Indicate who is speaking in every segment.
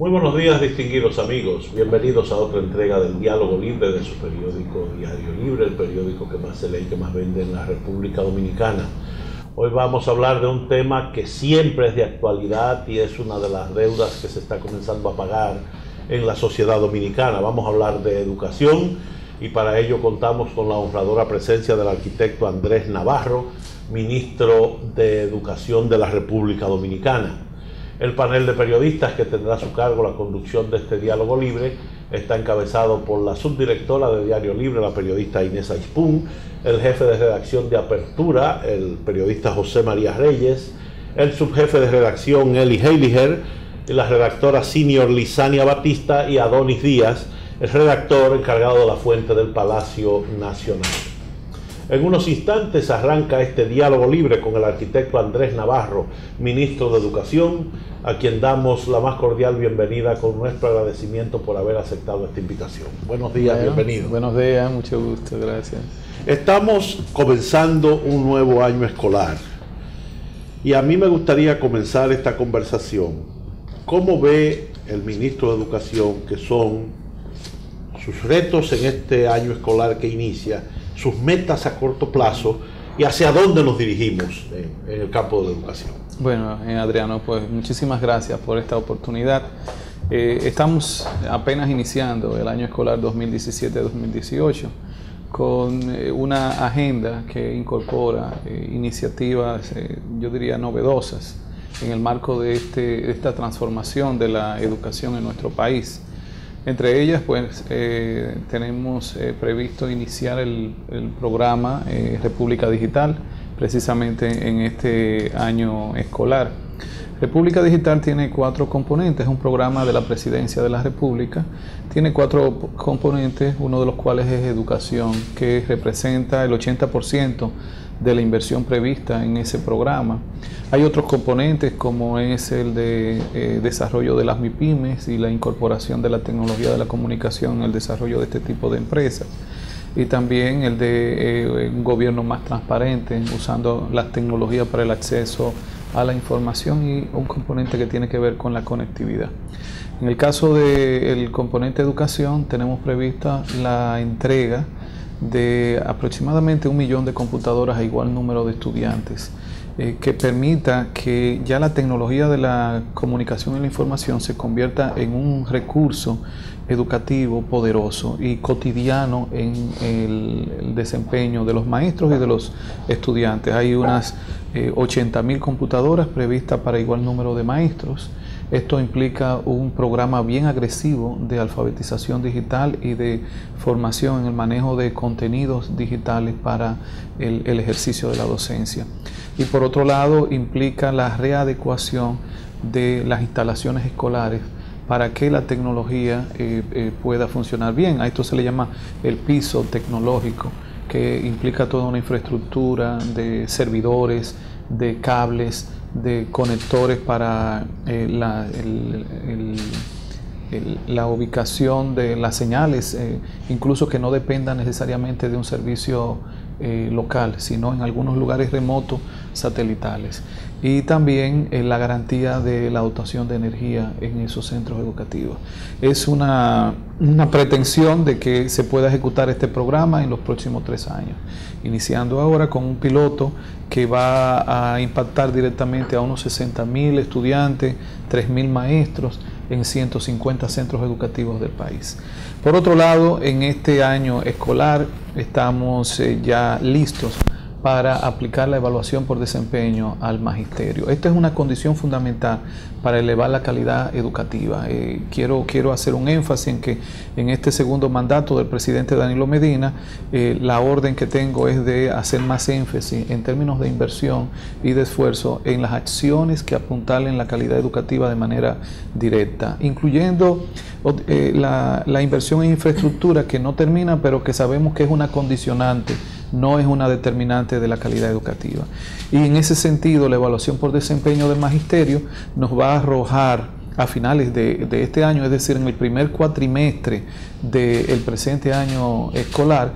Speaker 1: Muy buenos días, distinguidos amigos. Bienvenidos a otra entrega del Diálogo Libre de su periódico Diario Libre, el periódico que más se lee y que más vende en la República Dominicana. Hoy vamos a hablar de un tema que siempre es de actualidad y es una de las deudas que se está comenzando a pagar en la sociedad dominicana. Vamos a hablar de educación y para ello contamos con la honradora presencia del arquitecto Andrés Navarro, ministro de Educación de la República Dominicana. El panel de periodistas que tendrá a su cargo la conducción de este diálogo libre está encabezado por la subdirectora de Diario Libre, la periodista Inés Aispún, el jefe de redacción de Apertura, el periodista José María Reyes, el subjefe de redacción Eli Heiliger, y la redactora senior Lisania Batista y Adonis Díaz, el redactor encargado de la fuente del Palacio Nacional. En unos instantes arranca este diálogo libre con el arquitecto Andrés Navarro, ministro de Educación, a quien damos la más cordial bienvenida con nuestro agradecimiento por haber aceptado esta invitación. Buenos días, bienvenido.
Speaker 2: Buenos días, mucho gusto, gracias.
Speaker 1: Estamos comenzando un nuevo año escolar y a mí me gustaría comenzar esta conversación. ¿Cómo ve el ministro de Educación que son sus retos en este año escolar que inicia, sus metas a corto plazo y hacia dónde nos dirigimos en el campo de la educación?
Speaker 2: Bueno, Adriano, pues muchísimas gracias por esta oportunidad. Estamos apenas iniciando el año escolar 2017-2018 con una agenda que incorpora iniciativas, yo diría, novedosas en el marco de esta transformación de la educación en nuestro país. Entre ellas, pues, tenemos previsto iniciar el programa República Digital, precisamente en este año escolar. República Digital tiene 4 componentes, es un programa de la Presidencia de la República, tiene 4 componentes, uno de los cuales es educación, que representa el 80% de la inversión prevista en ese programa. Hay otros componentes como es el de desarrollo de las MIPYMES y la incorporación de la tecnología de la comunicación en el desarrollo de este tipo de empresas. Y también el de un gobierno más transparente usando las tecnologías para el acceso a la información y un componente que tiene que ver con la conectividad. En el caso del componente educación tenemos prevista la entrega de aproximadamente 1 millón de computadoras a igual número de estudiantes, que permita que ya la tecnología de la comunicación y la información se convierta en un recurso educativo poderoso y cotidiano en el desempeño de los maestros y de los estudiantes. Hay unas 80.000 computadoras previstas para igual número de maestros. Esto implica un programa bien agresivo de alfabetización digital y de formación en el manejo de contenidos digitales para el ejercicio de la docencia. Y por otro lado, implica la readecuación de las instalaciones escolares para que la tecnología pueda funcionar bien. A esto se le llama el piso tecnológico, que implica toda una infraestructura de servidores, de cables, de conectores para la ubicación de las señales, incluso que no dependan necesariamente de un servicio local, sino en algunos lugares remotos satelitales. Y también la garantía de la dotación de energía en esos centros educativos. Es una pretensión de que se pueda ejecutar este programa en los próximos 3 años, iniciando ahora con un piloto que va a impactar directamente a unos 60.000 estudiantes, 3.000 maestros en 150 centros educativos del país. Por otro lado, en este año escolar estamos ya listos para aplicar la evaluación por desempeño al magisterio. Esta es una condición fundamental para elevar la calidad educativa. Quiero hacer un énfasis en que en este segundo mandato del presidente Danilo Medina, la orden que tengo es de hacer más énfasis en términos de inversión y de esfuerzo en las acciones que apuntalen la calidad educativa de manera directa, incluyendo la inversión en infraestructura que no termina, pero que sabemos que es una condicionante, no es una determinante de la calidad educativa. Y en ese sentido, la evaluación por desempeño del magisterio nos va a arrojar a finales de este año, es decir, en el primer cuatrimestre del presente año escolar,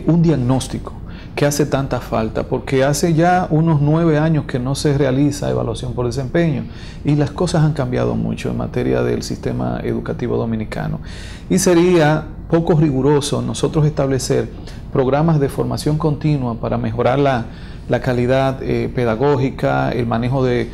Speaker 2: un diagnóstico que hace tanta falta, porque hace ya unos 9 años que no se realiza evaluación por desempeño y las cosas han cambiado mucho en materia del sistema educativo dominicano. Y sería poco riguroso nosotros establecer programas de formación continua para mejorar la calidad pedagógica, el manejo de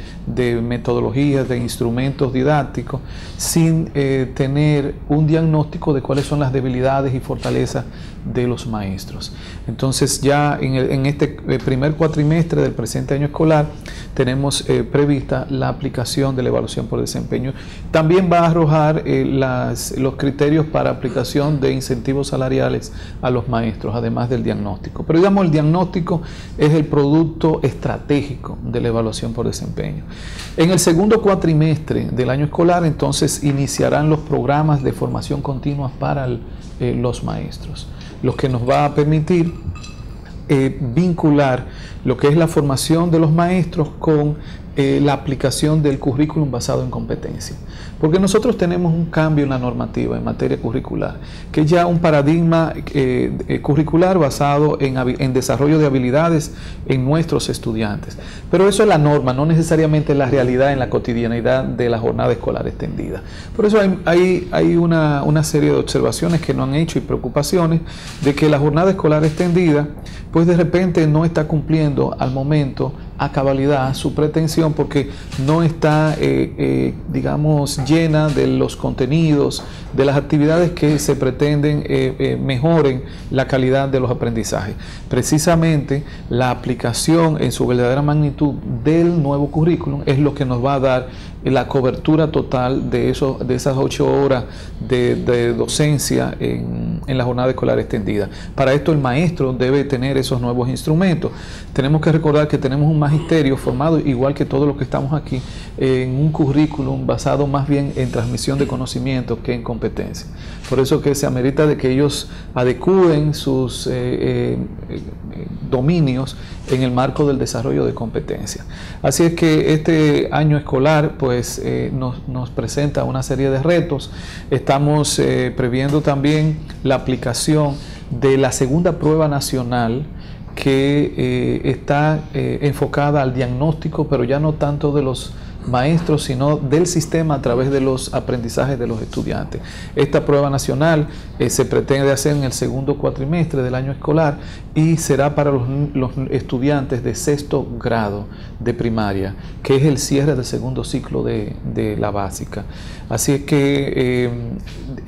Speaker 2: metodologías, de instrumentos didácticos, sin tener un diagnóstico de cuáles son las debilidades y fortalezas de los maestros. Entonces ya en este primer cuatrimestre del presente año escolar tenemos prevista la aplicación de la evaluación por desempeño. También va a arrojar los criterios para aplicación de incentivos salariales a los maestros, además del diagnóstico. Pero digamos, el diagnóstico es el producto estratégico de la evaluación por desempeño. En el segundo cuatrimestre del año escolar, entonces, iniciarán los programas de formación continua para los maestros, lo que nos va a permitir vincular lo que es la formación de los maestros con la aplicación del currículum basado en competencia. Porque nosotros tenemos un cambio en la normativa en materia curricular, que es ya un paradigma curricular basado en desarrollo de habilidades en nuestros estudiantes. Pero eso es la norma, no necesariamente la realidad en la cotidianidad de la jornada escolar extendida. Por eso hay una serie de observaciones que nos han hecho y preocupaciones de que la jornada escolar extendida, pues de repente no está cumpliendo al momento a cabalidad su pretensión, porque no está, digamos, llena de los contenidos, de las actividades que se pretenden mejoren la calidad de los aprendizajes. Precisamente la aplicación en su verdadera magnitud del nuevo currículum es lo que nos va a dar la cobertura total de esas 8 horas de docencia en la jornada escolar extendida. Para esto el maestro debe tener esos nuevos instrumentos. Tenemos que recordar que tenemos un magisterio formado, igual que todos los que estamos aquí, en un currículum basado más bien en transmisión de conocimientos que en competencia. Por eso que se amerita de que ellos adecúen sus dominios en el marco del desarrollo de competencias. Así es que este año escolar pues nos presenta una serie de retos. Estamos previendo también la aplicación de la segunda prueba nacional, que está enfocada al diagnóstico, pero ya no tanto de los maestros, sino del sistema a través de los aprendizajes de los estudiantes. Esta prueba nacional se pretende hacer en el segundo cuatrimestre del año escolar y será para los estudiantes de 6º grado de primaria, que es el cierre del segundo ciclo de la básica. Así es que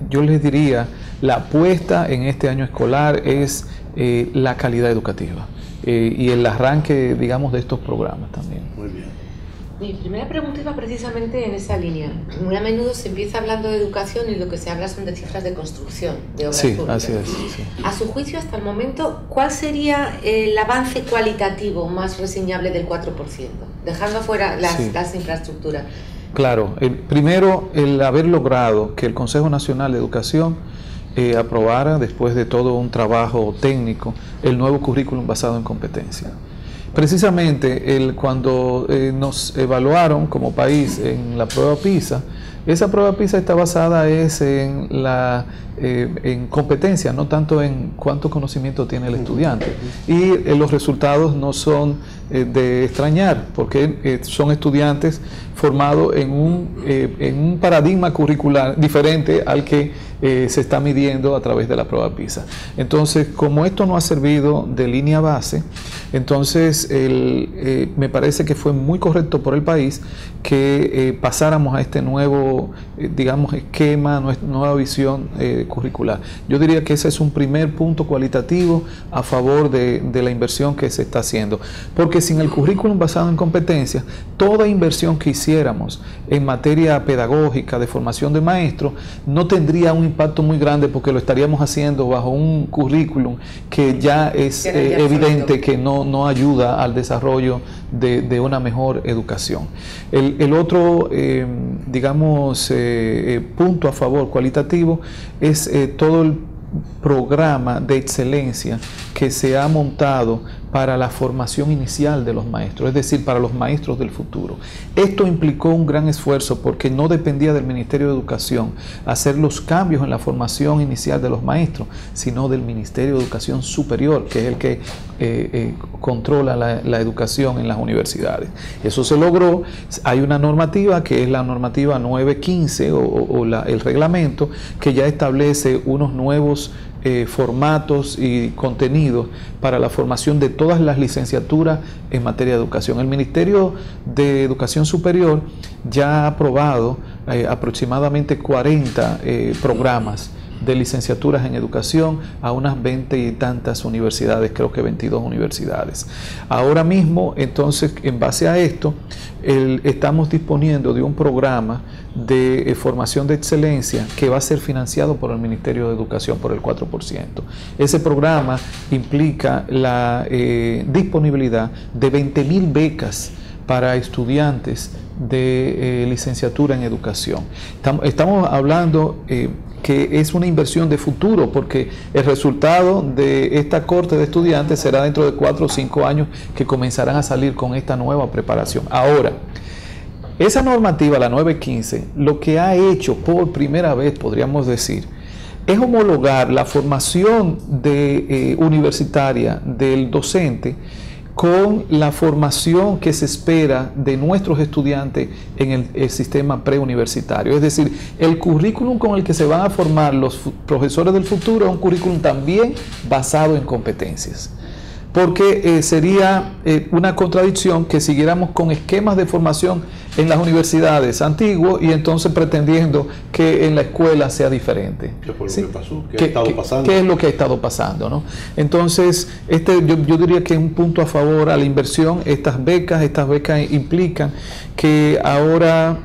Speaker 2: yo les diría, la apuesta en este año escolar es la calidad educativa y el arranque, digamos, de estos programas también.
Speaker 1: Muy bien.
Speaker 3: Mi primera pregunta iba precisamente en esa línea. Muy a menudo se empieza hablando de educación y lo que se habla son de cifras de construcción de obras públicas.
Speaker 2: Así es, sí.
Speaker 3: A su juicio, hasta el momento, ¿cuál sería el avance cualitativo más reseñable del 4%? Dejando afuera las infraestructuras.
Speaker 2: Claro, primero el haber logrado que el Consejo Nacional de Educación aprobara, después de todo un trabajo técnico, el nuevo currículum basado en competencia. Precisamente cuando nos evaluaron como país en la prueba PISA, esa prueba PISA está basada en competencia, no tanto en cuánto conocimiento tiene el estudiante. Y los resultados no son de extrañar, porque son estudiantes formados en un paradigma curricular diferente al que se está midiendo a través de la prueba PISA. Entonces, como esto no ha servido de línea base, entonces me parece que fue muy correcto por el país que pasáramos a este nuevo, digamos, esquema, nueva visión curricular. Yo diría que ese es un primer punto cualitativo a favor de la inversión que se está haciendo, porque sin el currículum basado en competencias, toda inversión que hiciéramos en materia pedagógica, de formación de maestros, no tendría un impacto muy grande, porque lo estaríamos haciendo bajo un currículum que ya es evidente que no ayuda al desarrollo de una mejor educación. El otro, digamos, punto a favor cualitativo es todo el programa de excelencia que se ha montado para la formación inicial de los maestros, es decir, para los maestros del futuro. Esto implicó un gran esfuerzo porque no dependía del Ministerio de Educación hacer los cambios en la formación inicial de los maestros, sino del Ministerio de Educación Superior, que es el que controla la educación en las universidades. Eso se logró. Hay una normativa que es la normativa 915 el reglamento, que ya establece unos nuevos formatos y contenidos para la formación de todas las licenciaturas en materia de educación. El Ministerio de Educación Superior ya ha aprobado aproximadamente 40 programas de licenciaturas en educación a unas 20 y tantas universidades, creo que 22 universidades. Ahora mismo, entonces, en base a esto, estamos disponiendo de un programa de formación de excelencia que va a ser financiado por el Ministerio de Educación por el 4%. Ese programa implica la disponibilidad de 20.000 becas para estudiantes de licenciatura en educación. Estamos hablando que es una inversión de futuro, porque el resultado de esta corte de estudiantes será dentro de 4 o 5 años que comenzarán a salir con esta nueva preparación. Ahora, esa normativa, la 915, lo que ha hecho por primera vez, podríamos decir, es homologar la formación universitaria del docente con la formación que se espera de nuestros estudiantes en el sistema preuniversitario. Es decir, el currículum con el que se van a formar los profesores del futuro es un currículum también basado en competencias. Porque sería una contradicción que siguiéramos con esquemas de formación en las universidades antiguos y entonces pretendiendo que en la escuela sea diferente.
Speaker 1: ¿Qué fue lo
Speaker 2: ¿sí?
Speaker 1: que pasó? ¿Qué ha estado pasando?
Speaker 2: ¿Qué es lo que ha estado pasando, ¿no? Entonces, yo diría que es un punto a favor a la inversión. Estas becas implican que ahora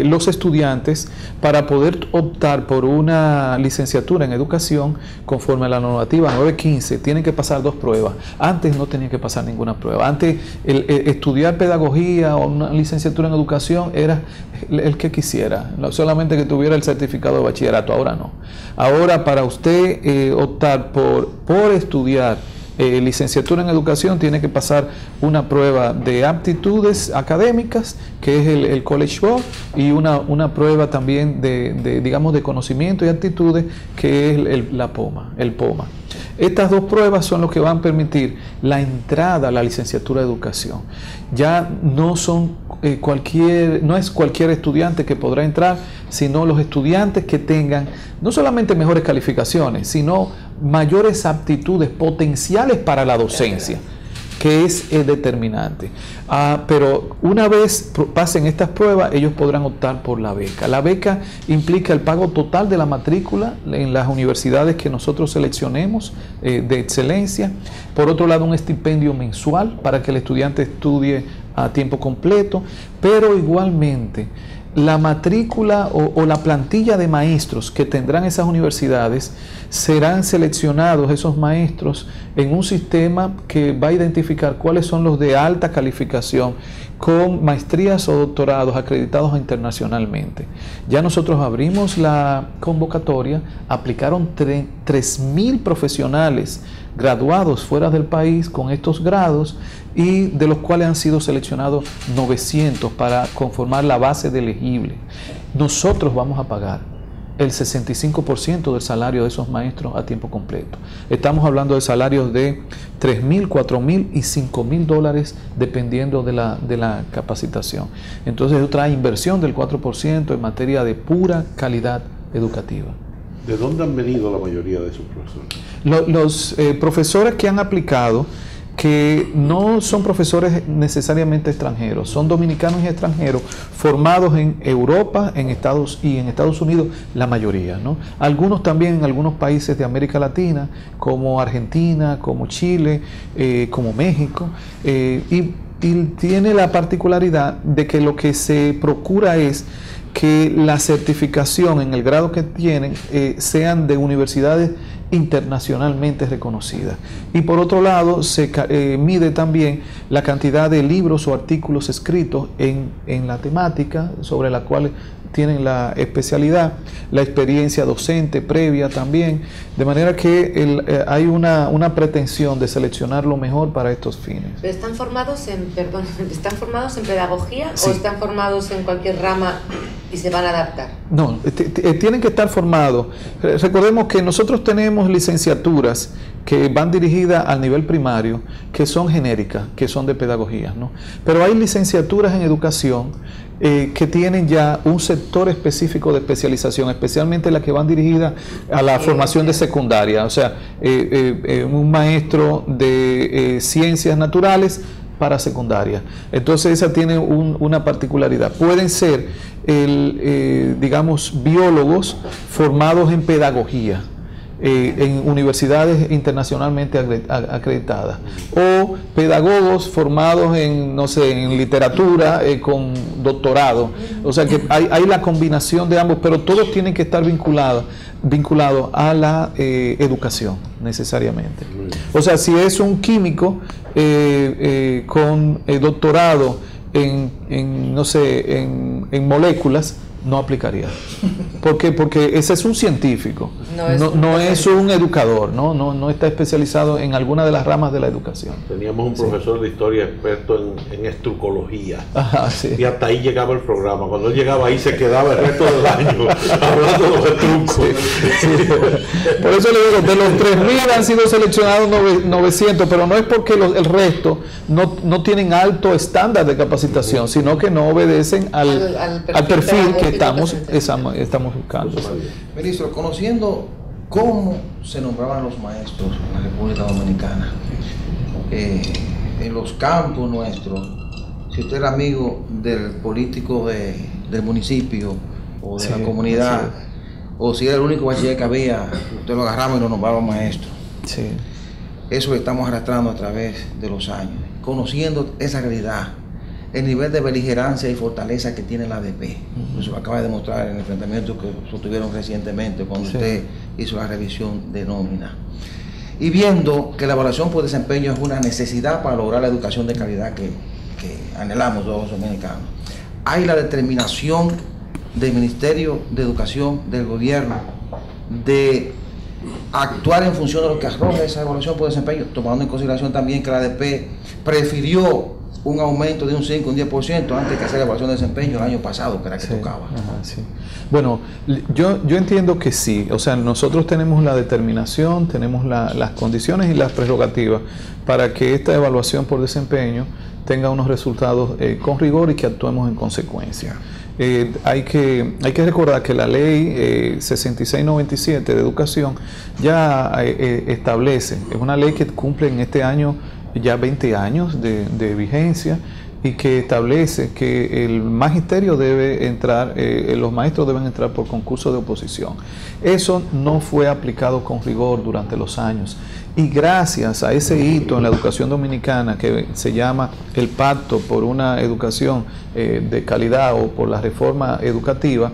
Speaker 2: los estudiantes, para poder optar por una licenciatura en educación, conforme a la normativa 915, tienen que pasar 2 pruebas. Antes no tenían que pasar ninguna prueba. Antes, estudiar pedagogía o una licenciatura en educación era el que quisiera, no solamente que tuviera el certificado de bachillerato. Ahora no. Ahora, para usted optar por estudiar licenciatura en educación, tiene que pasar una prueba de aptitudes académicas, que es el College Board, y una prueba también de conocimiento y actitudes, que es el POMA. Estas 2 pruebas son lo que van a permitir la entrada a la licenciatura de educación. Ya no es cualquier estudiante que podrá entrar, sino los estudiantes que tengan no solamente mejores calificaciones, sino mayores aptitudes potenciales para la docencia, que es determinante. Pero una vez pasen estas pruebas, ellos podrán optar por la beca. La beca implica el pago total de la matrícula en las universidades que nosotros seleccionemos de excelencia. Por otro lado, un estipendio mensual para que el estudiante estudie a tiempo completo, pero igualmente la matrícula o la plantilla de maestros que tendrán esas universidades, serán seleccionados esos maestros en un sistema que va a identificar cuáles son los de alta calificación con maestrías o doctorados acreditados internacionalmente. Ya nosotros abrimos la convocatoria, aplicaron 3.000 profesionales graduados fuera del país con estos grados, y de los cuales han sido seleccionados 900 para conformar la base de elegible. Nosotros vamos a pagar el 65% del salario de esos maestros a tiempo completo. Estamos hablando de salarios de $3,000, $4,000 y $5,000 dependiendo de la capacitación. Entonces es otra inversión del 4% en materia de pura calidad educativa.
Speaker 1: ¿De dónde han venido la mayoría de sus profesores?
Speaker 2: Los profesores que han aplicado, que no son profesores necesariamente extranjeros, son dominicanos y extranjeros formados en Europa, en Estados Unidos, la mayoría, ¿no? Algunos también en algunos países de América Latina, como Argentina, como Chile, como México, y tiene la particularidad de que lo que se procura es que la certificación en el grado que tienen sean de universidades internacionalmente reconocidas. Y por otro lado, se mide también la cantidad de libros o artículos escritos en la temática sobre la cual tienen la especialidad, la experiencia docente previa también, de manera que hay una pretensión de seleccionar lo mejor para estos fines.
Speaker 3: ¿Pero están formados ¿están formados en pedagogía
Speaker 2: sí.
Speaker 3: o están formados en cualquier rama y se van a adaptar?
Speaker 2: No, tienen que estar formados. Recordemos que nosotros tenemos licenciaturas que van dirigidas al nivel primario, que son genéricas, que son de pedagogía, ¿no? Pero hay licenciaturas en educación que tienen ya un sector específico de especialización, especialmente las que van dirigidas a la formación de secundaria, o sea, un maestro de ciencias naturales para secundaria. Entonces esa tiene una particularidad. Pueden ser, digamos, biólogos formados en pedagogía, en universidades internacionalmente acreditadas, o pedagogos formados en, no sé, en literatura con doctorado. O sea que hay la combinación de ambos, pero todos tienen que estar vinculados a la educación necesariamente. O sea, si es un químico con doctorado no sé, en moléculas, no aplicaría. ¿Por qué? Porque ese es un científico, no es un educador, no está especializado en alguna de las ramas de la educación.
Speaker 1: Teníamos un profesor de historia experto en estrucología.
Speaker 2: Ajá, sí.
Speaker 1: Y hasta ahí llegaba el programa. Cuando él llegaba ahí se quedaba el resto del año hablando de los estrucos.
Speaker 2: Sí. Por eso le digo, de los 3.000 han sido seleccionados 900, pero no es porque el resto no tienen alto estándar de capacitación, sino que no obedecen al perfil que estamos buscando.
Speaker 4: Ministro, conociendo cómo se nombraban los maestros en la República Dominicana, en los campos nuestros, si usted era amigo del político del municipio o de la comunidad, o si era el único bachiller que había, usted lo agarramos y lo nombraba maestro. Sí. Eso lo estamos arrastrando a través de los años, conociendo esa realidad, el nivel de beligerancia y fortaleza que tiene la ADP. Eso lo acaba de demostrar en el enfrentamiento que sostuvieron recientemente cuando usted hizo la revisión de nómina. Y viendo que la evaluación por desempeño es una necesidad para lograr la educación de calidad que anhelamos todos los dominicanos, hay la determinación del Ministerio de Educación del gobierno de actuar en función de lo que arroja esa evaluación por desempeño, tomando en consideración también que la ADP prefirió un aumento de un 5, un 10% antes que hacer la evaluación de desempeño el año pasado, que era que tocaba.
Speaker 2: Ajá, sí. Bueno, yo entiendo que sí, o sea, nosotros tenemos la determinación, tenemos las condiciones y las prerrogativas para que esta evaluación por desempeño tenga unos resultados con rigor y que actuemos en consecuencia. Hay que recordar que la ley 6697 de educación ya establece, es una ley que cumple en este año ya 20 años de vigencia y que establece que el magisterio debe entrar, los maestros deben entrar por concurso de oposición. Eso no fue aplicado con rigor durante los años y gracias a ese hito en la educación dominicana que se llama el Pacto por una Educación de Calidad o por la reforma educativa,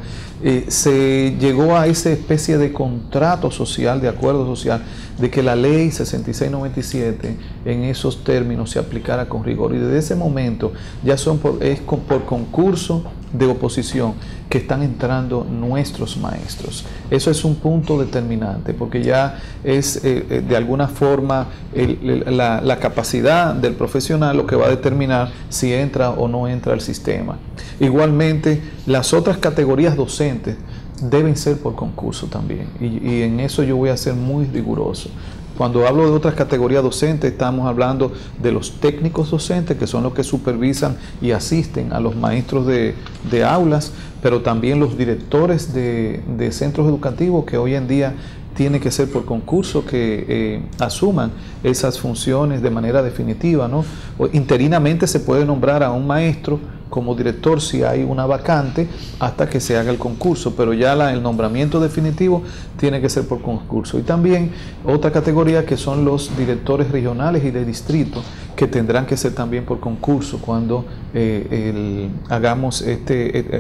Speaker 2: se llegó a esa especie de contrato social, de acuerdo social, de que la ley 6697 en esos términos se aplicara con rigor. Y desde ese momento ya por concurso de oposición que están entrando nuestros maestros. Eso es un punto determinante, porque ya es de alguna forma la capacidad del profesional lo que va a determinar si entra o no entra al sistema. Igualmente, las otras categorías docentes deben ser por concurso también, y en eso yo voy a ser muy riguroso. Cuando hablo de otras categorías docentes, estamos hablando de los técnicos docentes, que son los que supervisan y asisten a los maestros de aulas, pero también los directores de centros educativos, que hoy en día tiene que ser por concurso, que asuman esas funciones de manera definitiva, ¿no? O interinamente se puede nombrar a un maestro como director si hay una vacante hasta que se haga el concurso, pero ya el nombramiento definitivo tiene que ser por concurso. Y también otra categoría que son los directores regionales y de distrito, que tendrán que ser también por concurso cuando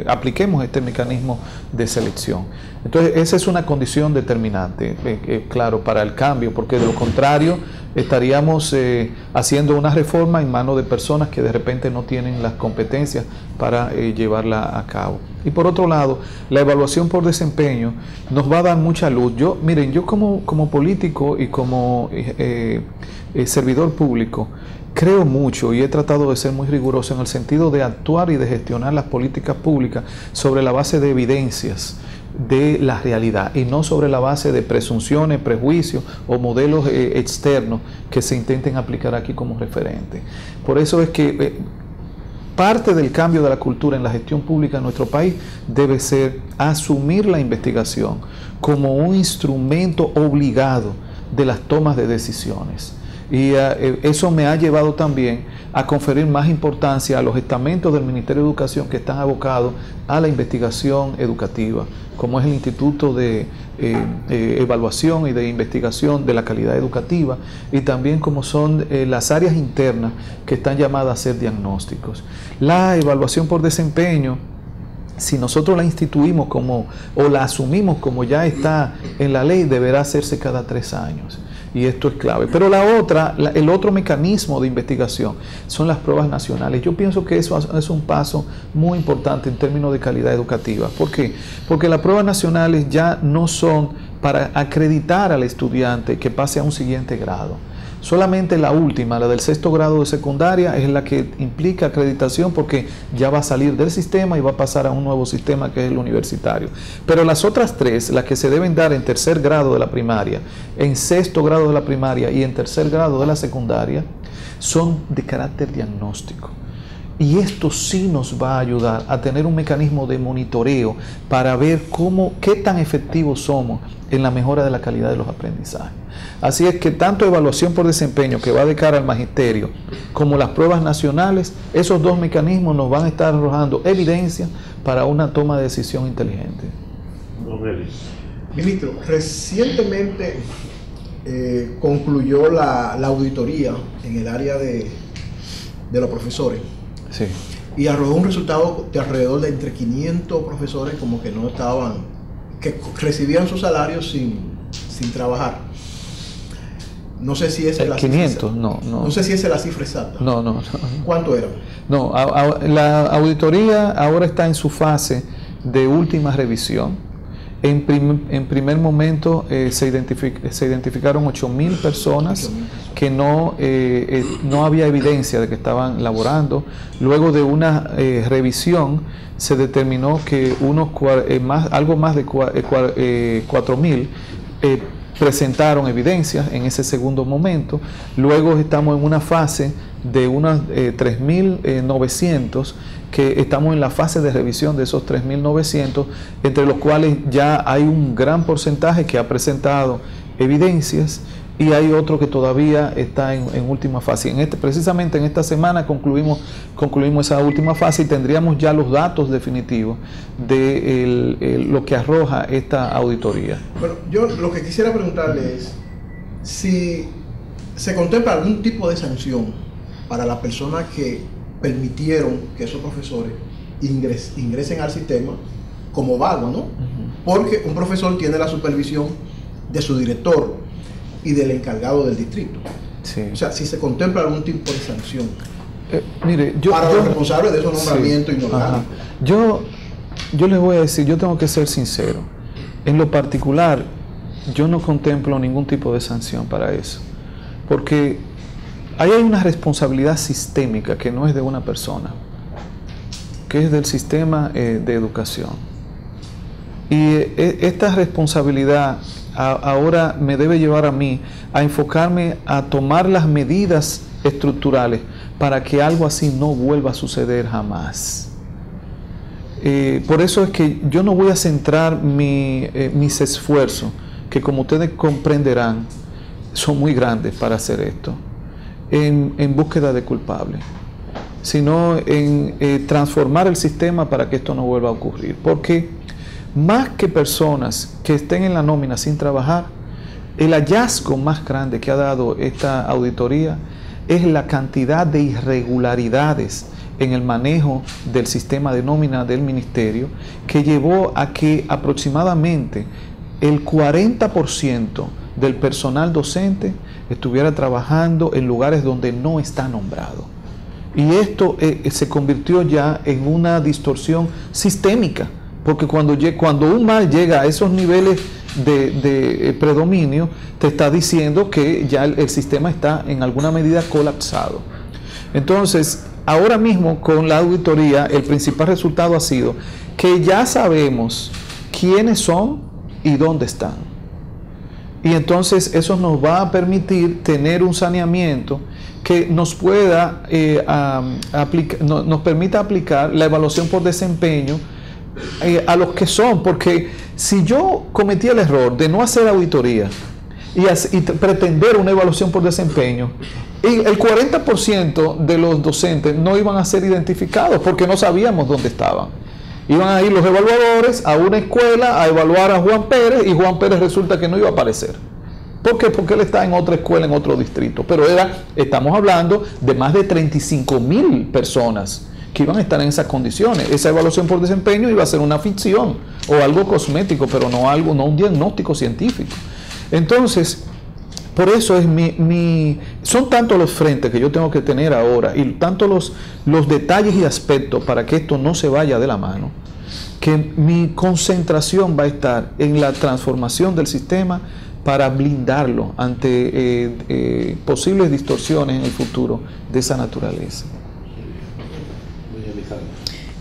Speaker 2: apliquemos este mecanismo de selección. Entonces esa es una condición determinante, claro, para el cambio, porque de lo contrario estaríamos haciendo una reforma en manos de personas que de repente no tienen las competencias para llevarla a cabo. Y por otro lado, la evaluación por desempeño nos va a dar mucha luz. Miren, yo como político y como servidor público, creo mucho y he tratado de ser muy riguroso en el sentido de actuar y de gestionar las políticas públicas sobre la base de evidencias de la realidad y no sobre la base de presunciones, prejuicios o modelos externos que se intenten aplicar aquí como referente. Por eso es que parte del cambio de la cultura en la gestión pública en nuestro país debe ser asumir la investigación como un instrumento obligado de las tomas de decisiones. Y eso me ha llevado también a conferir más importancia a los estamentos del Ministerio de Educación que están abocados a la investigación educativa, como es el Instituto de Evaluación y de Investigación de la Calidad Educativa, y también como son las áreas internas que están llamadas a hacer diagnósticos. La evaluación por desempeño, si nosotros la instituimos o la asumimos como ya está en la ley, deberá hacerse cada 3 años. Y esto es clave. Pero el otro mecanismo de investigación son las pruebas nacionales. Yo pienso que eso es un paso muy importante en términos de calidad educativa. ¿Por qué? Porque las pruebas nacionales ya no son para acreditar al estudiante que pase a un siguiente grado. Solamente la última, la del 6º grado de secundaria, es la que implica acreditación porque ya va a salir del sistema y va a pasar a un nuevo sistema que es el universitario. Pero las otras 3, las que se deben dar en 3er grado de la primaria, en 6º grado de la primaria y en 3er grado de la secundaria, son de carácter diagnóstico. Y esto sí nos va a ayudar a tener un mecanismo de monitoreo para ver qué tan efectivos somos en la mejora de la calidad de los aprendizajes. Así es que tanto evaluación por desempeño, que va de cara al magisterio, como las pruebas nacionales, esos 2 mecanismos nos van a estar arrojando evidencia para una toma de decisión inteligente.
Speaker 5: Ministro, recientemente concluyó la auditoría en el área de los profesores.
Speaker 2: Sí.
Speaker 5: Y arrojó un resultado de alrededor de entre 500 profesores como que no estaban, que recibían sus salarios sin trabajar. No sé si esa es la
Speaker 2: 500,
Speaker 5: cifra.
Speaker 2: No
Speaker 5: sé si esa es la cifra exacta.
Speaker 2: No.
Speaker 5: ¿Cuánto era?
Speaker 2: No, la auditoría ahora está en su fase de última revisión. En primer momento se identificaron 8.000 personas que no había evidencia de que estaban laborando. Luego de una revisión se determinó que algo más de 4.000 presentaron evidencias en ese segundo momento. Luego estamos en una fase de unas 3.900 que estamos en la fase de revisión de esos 3.900, entre los cuales ya hay un gran porcentaje que ha presentado evidencias y hay otro que todavía está en última fase. Precisamente en esta semana concluimos esa última fase y tendríamos ya los datos definitivos de lo que arroja esta auditoría.
Speaker 5: Bueno, yo lo que quisiera preguntarle es si se contempla algún tipo de sanción para las personas que permitieron que esos profesores ingresen al sistema como vagos, ¿no? Porque un profesor tiene la supervisión de su director y del encargado del distrito.
Speaker 2: Sí.
Speaker 5: O sea, si se contempla algún tipo de sanción
Speaker 2: para
Speaker 5: los responsables de esos nombramientos inorgánicos.
Speaker 2: Yo les voy a decir, yo tengo que ser sincero. En lo particular, yo no contemplo ningún tipo de sanción para eso. Porque ahí hay una responsabilidad sistémica que no es de una persona, que es del sistema de educación. Y esta responsabilidad ahora me debe llevar a mí a enfocarme a tomar las medidas estructurales para que algo así no vuelva a suceder jamás. Por eso es que yo no voy a centrar mis esfuerzos, que como ustedes comprenderán, son muy grandes para hacer esto, en búsqueda de culpables, sino en transformar el sistema para que esto no vuelva a ocurrir. Porque más que personas que estén en la nómina sin trabajar, el hallazgo más grande que ha dado esta auditoría es la cantidad de irregularidades en el manejo del sistema de nómina del ministerio, que llevó a que aproximadamente el 40% del personal docente estuviera trabajando en lugares donde no está nombrado. Y esto se convirtió ya en una distorsión sistémica, porque cuando un mal llega a esos niveles de predominio, te está diciendo que ya el sistema está en alguna medida colapsado. Entonces, ahora mismo con la auditoría, el principal resultado ha sido que ya sabemos quiénes son y dónde están. Y entonces eso nos va a permitir tener un saneamiento que nos pueda nos permita aplicar la evaluación por desempeño a los que son, porque si yo cometí el error de no hacer auditoría y pretender una evaluación por desempeño, y el 40% de los docentes no iban a ser identificados porque no sabíamos dónde estaban. Iban a ir los evaluadores a una escuela a evaluar a Juan Pérez y Juan Pérez resulta que no iba a aparecer. ¿Por qué? Porque él está en otra escuela, en otro distrito. Pero estamos hablando de más de 35.000 personas que iban a estar en esas condiciones. Esa evaluación por desempeño iba a ser una ficción o algo cosmético, pero no un diagnóstico científico. Entonces, por eso son tantos los frentes que yo tengo que tener ahora y tantos los detalles y aspectos para que esto no se vaya de la mano, que mi concentración va a estar en la transformación del sistema para blindarlo ante posibles distorsiones en el futuro de esa naturaleza.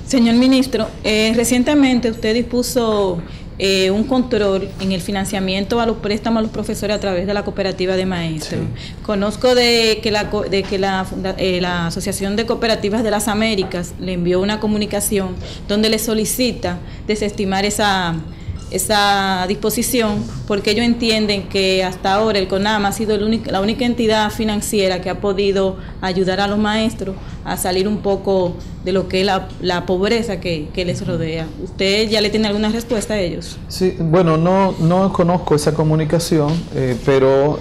Speaker 6: Señor ministro, recientemente usted dispuso un control en el financiamiento a los préstamos a los profesores a través de la cooperativa de maestros. Sí. Conozco de que la Asociación de Cooperativas de las Américas le envió una comunicación donde le solicita desestimar esa disposición, porque ellos entienden que hasta ahora el CONAMA ha sido la única entidad financiera que ha podido ayudar a los maestros a salir un poco de lo que es la pobreza que les rodea. ¿Usted ya le tiene alguna respuesta a ellos?
Speaker 2: Sí, bueno, no conozco esa comunicación, pero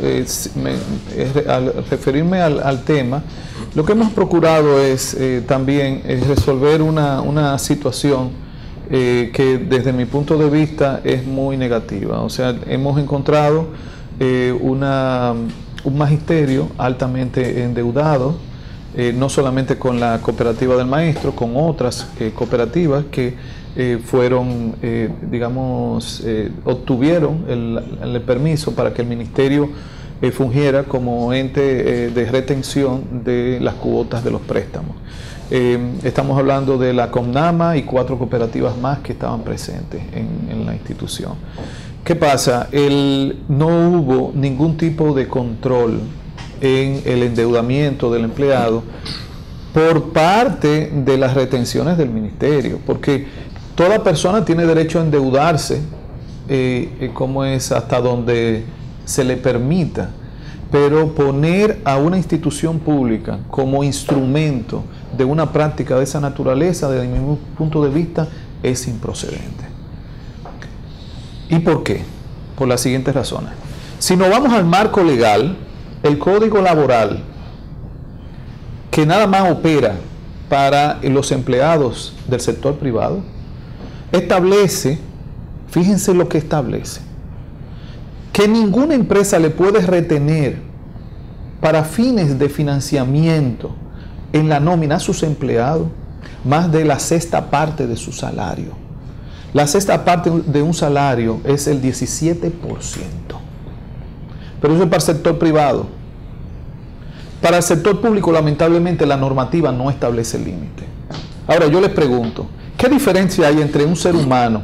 Speaker 2: al referirme al tema, lo que hemos procurado es también resolver una situación que desde mi punto de vista es muy negativa. O sea, hemos encontrado un magisterio altamente endeudado, no solamente con la cooperativa del maestro, con otras cooperativas que obtuvieron el permiso para que el ministerio fungiera como ente de retención de las cuotas de los préstamos. Estamos hablando de la CONAMA y 4 cooperativas más que estaban presentes en la institución. ¿Qué pasa? No hubo ningún tipo de control en el endeudamiento del empleado por parte de las retenciones del ministerio, porque toda persona tiene derecho a endeudarse, como es hasta donde se le permita, pero poner a una institución pública como instrumento de una práctica de esa naturaleza, desde mi punto de vista, es improcedente. ¿Y por qué? Por las siguientes razones. Si nos vamos al marco legal, el Código Laboral, que nada más opera para los empleados del sector privado, establece, fíjense lo que establece, que ninguna empresa le puede retener para fines de financiamiento en la nómina a sus empleados más de la sexta parte de su salario. La sexta parte de un salario es el 17%. Pero eso es para el sector privado. Para el sector público, lamentablemente, la normativa no establece límite. Ahora, yo les pregunto, ¿qué diferencia hay entre un ser humano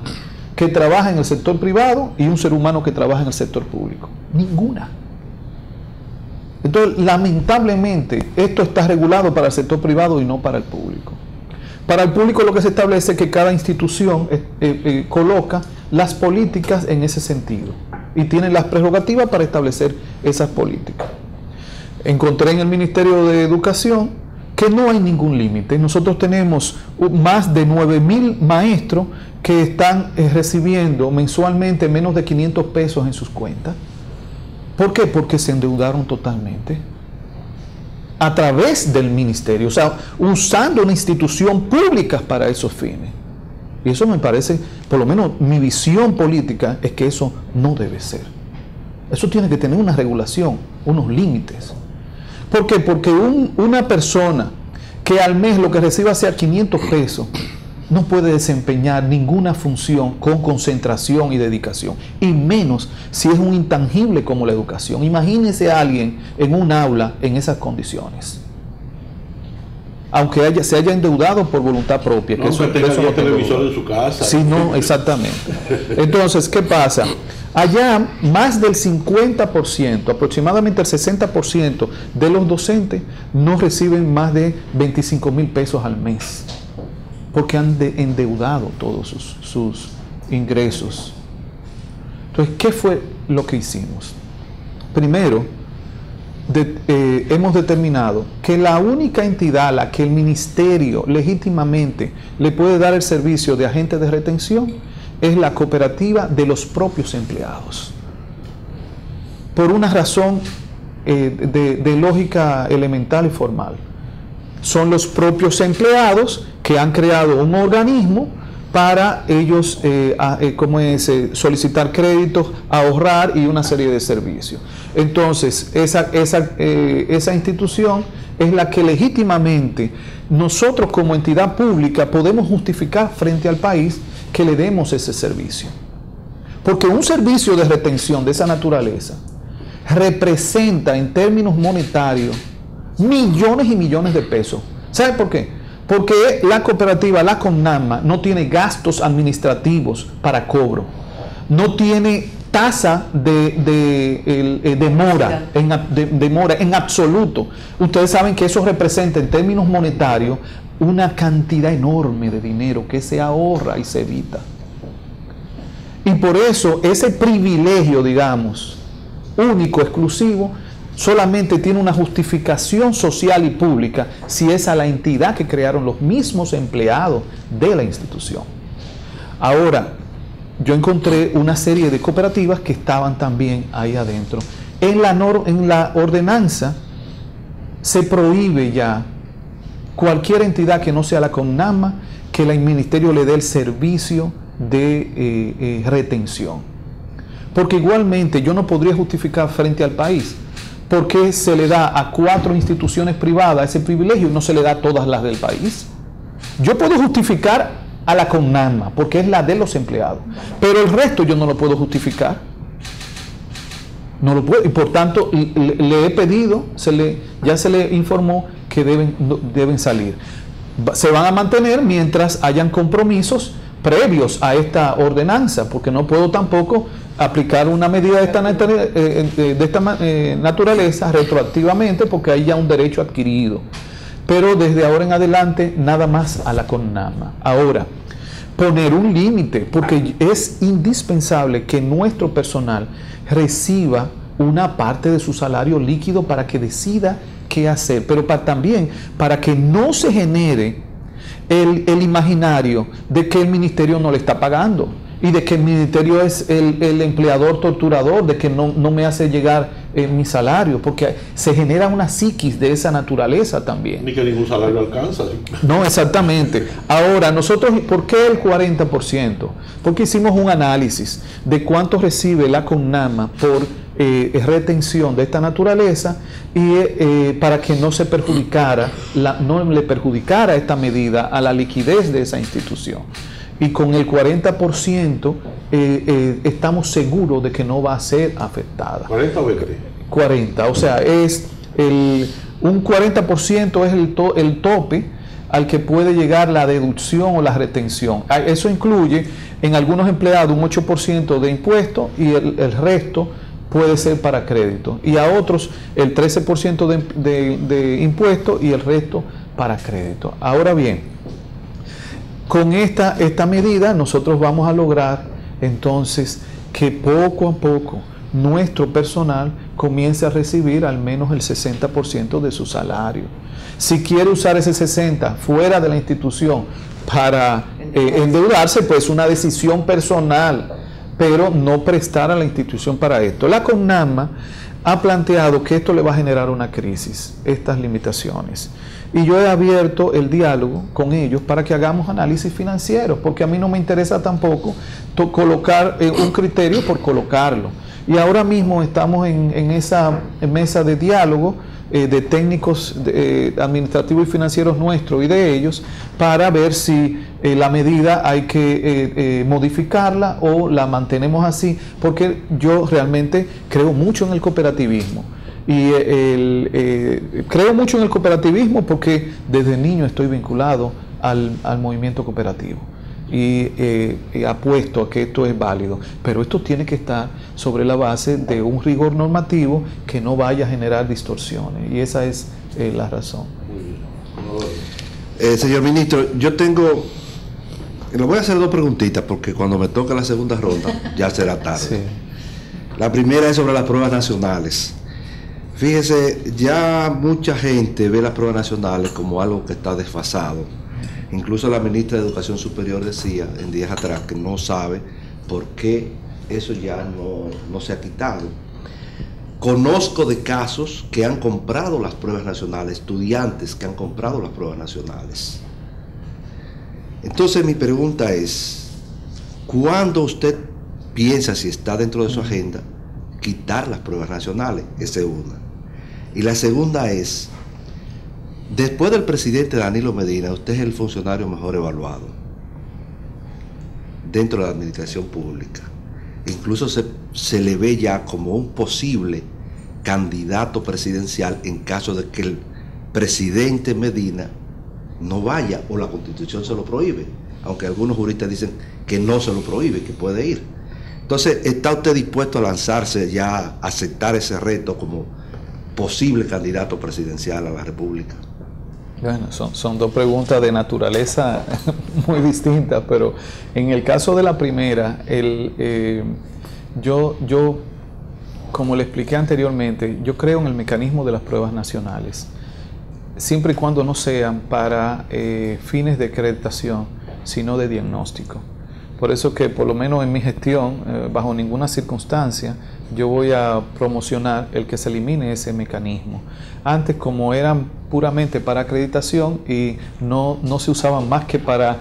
Speaker 2: que trabaja en el sector privado y un ser humano que trabaja en el sector público? Ninguna. Entonces, lamentablemente, esto está regulado para el sector privado y no para el público. Para el público lo que se establece es que cada institución coloca las políticas en ese sentido y tiene las prerrogativas para establecer esas políticas. Encontré en el Ministerio de Educación que no hay ningún límite. Nosotros tenemos más de 9.000 maestros que están recibiendo mensualmente menos de 500 pesos en sus cuentas. ¿Por qué? Porque se endeudaron totalmente a través del ministerio, o sea, usando una institución pública para esos fines. Y eso me parece, por lo menos mi visión política es que eso no debe ser. Eso tiene que tener una regulación, unos límites. ¿Por qué? Porque una persona que al mes lo que reciba sea 500 pesos, no puede desempeñar ninguna función con concentración y dedicación, y menos si es un intangible como la educación. Imagínese a alguien en un aula en esas condiciones, aunque se haya endeudado por voluntad propia.
Speaker 1: No, que eso tenga no televisor en su casa.
Speaker 2: Sí, no, exactamente. Entonces, ¿qué pasa? Allá más del 50%, aproximadamente el 60% de los docentes no reciben más de 25,000 pesos al mes, porque han endeudado todos sus ingresos. Entonces, ¿qué fue lo que hicimos? Primero, hemos determinado que la única entidad a la que el ministerio legítimamente le puede dar el servicio de agente de retención es la cooperativa de los propios empleados, por una razón de lógica elemental y formal. Son los propios empleados que han creado un organismo para ellos solicitar créditos, ahorrar y una serie de servicios. Entonces, esa institución es la que legítimamente nosotros como entidad pública podemos justificar frente al país que le demos ese servicio. Porque un servicio de retención de esa naturaleza representa en términos monetarios millones y millones de pesos. ¿Sabe por qué? Porque la cooperativa, la CONAMA, no tiene gastos administrativos para cobro, no tiene tasa de demora en absoluto. Ustedes saben que eso representa en términos monetarios una cantidad enorme de dinero que se ahorra y se evita. Y por eso ese privilegio, digamos, único, exclusivo, solamente tiene una justificación social y pública si es a la entidad que crearon los mismos empleados de la institución. Ahora, yo encontré una serie de cooperativas que estaban también ahí adentro. En la ordenanza se prohíbe ya cualquier entidad que no sea la CONAMA que el ministerio le dé el servicio de retención. Porque igualmente yo no podría justificar frente al país por qué se le da a 4 instituciones privadas ese privilegio y no se le da a todas las del país. Yo puedo justificar a la CONAMA porque es la de los empleados, pero el resto yo no lo puedo justificar. No lo puedo, y por tanto le he pedido, ya se le informó que deben salir. Se van a mantener mientras hayan compromisos previos a esta ordenanza, porque no puedo tampoco aplicar una medida de esta naturaleza retroactivamente, porque hay ya un derecho adquirido. Pero desde ahora en adelante nada más a la CONAMA. Ahora, poner un límite, porque es indispensable que nuestro personal reciba una parte de su salario líquido para que decida qué hacer, pero también para que no se genere el imaginario de que el ministerio no le está pagando y de que el ministerio es el empleador torturador, de que no me hace llegar mi salario, porque se genera una psiquis de esa naturaleza también.
Speaker 1: Ni que ningún salario alcanza.
Speaker 2: No, exactamente. Ahora, nosotros, ¿por qué el 40%? Porque hicimos un análisis de cuánto recibe la CONAMA por retención de esta naturaleza y para que no se perjudicara, no le perjudicara esta medida a la liquidez de esa institución. Y con el 40% estamos seguros de que no va a ser afectada.
Speaker 1: ¿40 o 20?
Speaker 2: 40, o sea, un 40% es el tope al que puede llegar la deducción o la retención. Eso incluye en algunos empleados un 8% de impuestos y el resto puede ser para crédito. Y a otros el 13% de impuestos y el resto para crédito. Ahora bien, con esta medida nosotros vamos a lograr entonces que poco a poco nuestro personal comience a recibir al menos el 60% de su salario. Si quiere usar ese 60% fuera de la institución para endeudarse, pues una decisión personal, pero no prestar a la institución para esto. La CONAMA ha planteado que esto le va a generar una crisis, estas limitaciones. y yo he abierto el diálogo con ellos para que hagamos análisis financieros, porque a mí no me interesa tampoco colocar un criterio por colocarlo. Y ahora mismo estamos en esa mesa de diálogo de técnicos administrativos y financieros nuestros y de ellos, para ver si la medida hay que modificarla o la mantenemos así, porque yo realmente creo mucho en el cooperativismo. Y creo mucho en el cooperativismo porque desde niño estoy vinculado al movimiento cooperativo. Y apuesto a que esto es válido, pero esto tiene que estar sobre la base de un rigor normativo que no vaya a generar distorsiones, y esa es la razón.
Speaker 7: Señor ministro, le voy a hacer 2 preguntitas porque cuando me toque la segunda ronda ya será tarde. Sí. La primera es sobre las pruebas nacionales. Fíjese, ya mucha gente ve las pruebas nacionales como algo que está desfasado. Incluso la ministra de Educación Superior decía en días atrás que no sabe por qué eso ya no se ha quitado. Conozco de casos que han comprado las pruebas nacionales, estudiantes que han comprado las pruebas nacionales. Entonces mi pregunta es, ¿cuándo usted piensa, si está dentro de su agenda, quitar las pruebas nacionales? Esa es una. Y la segunda es, después del presidente Danilo Medina, usted es el funcionario mejor evaluado dentro de la administración pública. Incluso se le ve ya como un posible candidato presidencial en caso de que el presidente Medina no vaya o la Constitución se lo prohíbe, aunque algunos juristas dicen que no se lo prohíbe, que puede ir. Entonces, ¿está usted dispuesto a lanzarse ya, a aceptar ese reto como posible candidato presidencial a la República?
Speaker 2: Bueno, son 2 preguntas de naturaleza muy distintas, pero en el caso de la primera, yo, como le expliqué anteriormente, yo creo en el mecanismo de las pruebas nacionales, siempre y cuando no sean para fines de acreditación, sino de diagnóstico. Por eso que por lo menos en mi gestión, bajo ninguna circunstancia, yo voy a promocionar el que se elimine ese mecanismo. Antes, como eran puramente para acreditación y no se usaban más que para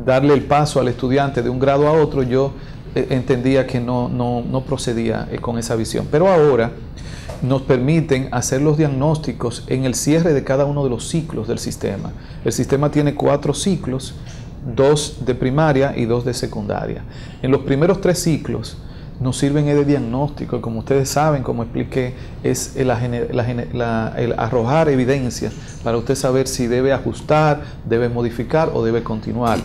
Speaker 2: darle el paso al estudiante de un grado a otro, yo entendía que no procedía con esa visión. Pero ahora nos permiten hacer los diagnósticos en el cierre de cada uno de los ciclos del sistema. El sistema tiene 4 ciclos, 2 de primaria y 2 de secundaria. En los primeros 3 ciclos nos sirven de diagnóstico, y como ustedes saben, como expliqué, es el arrojar evidencia para usted saber si debe ajustar, debe modificar o debe continuar.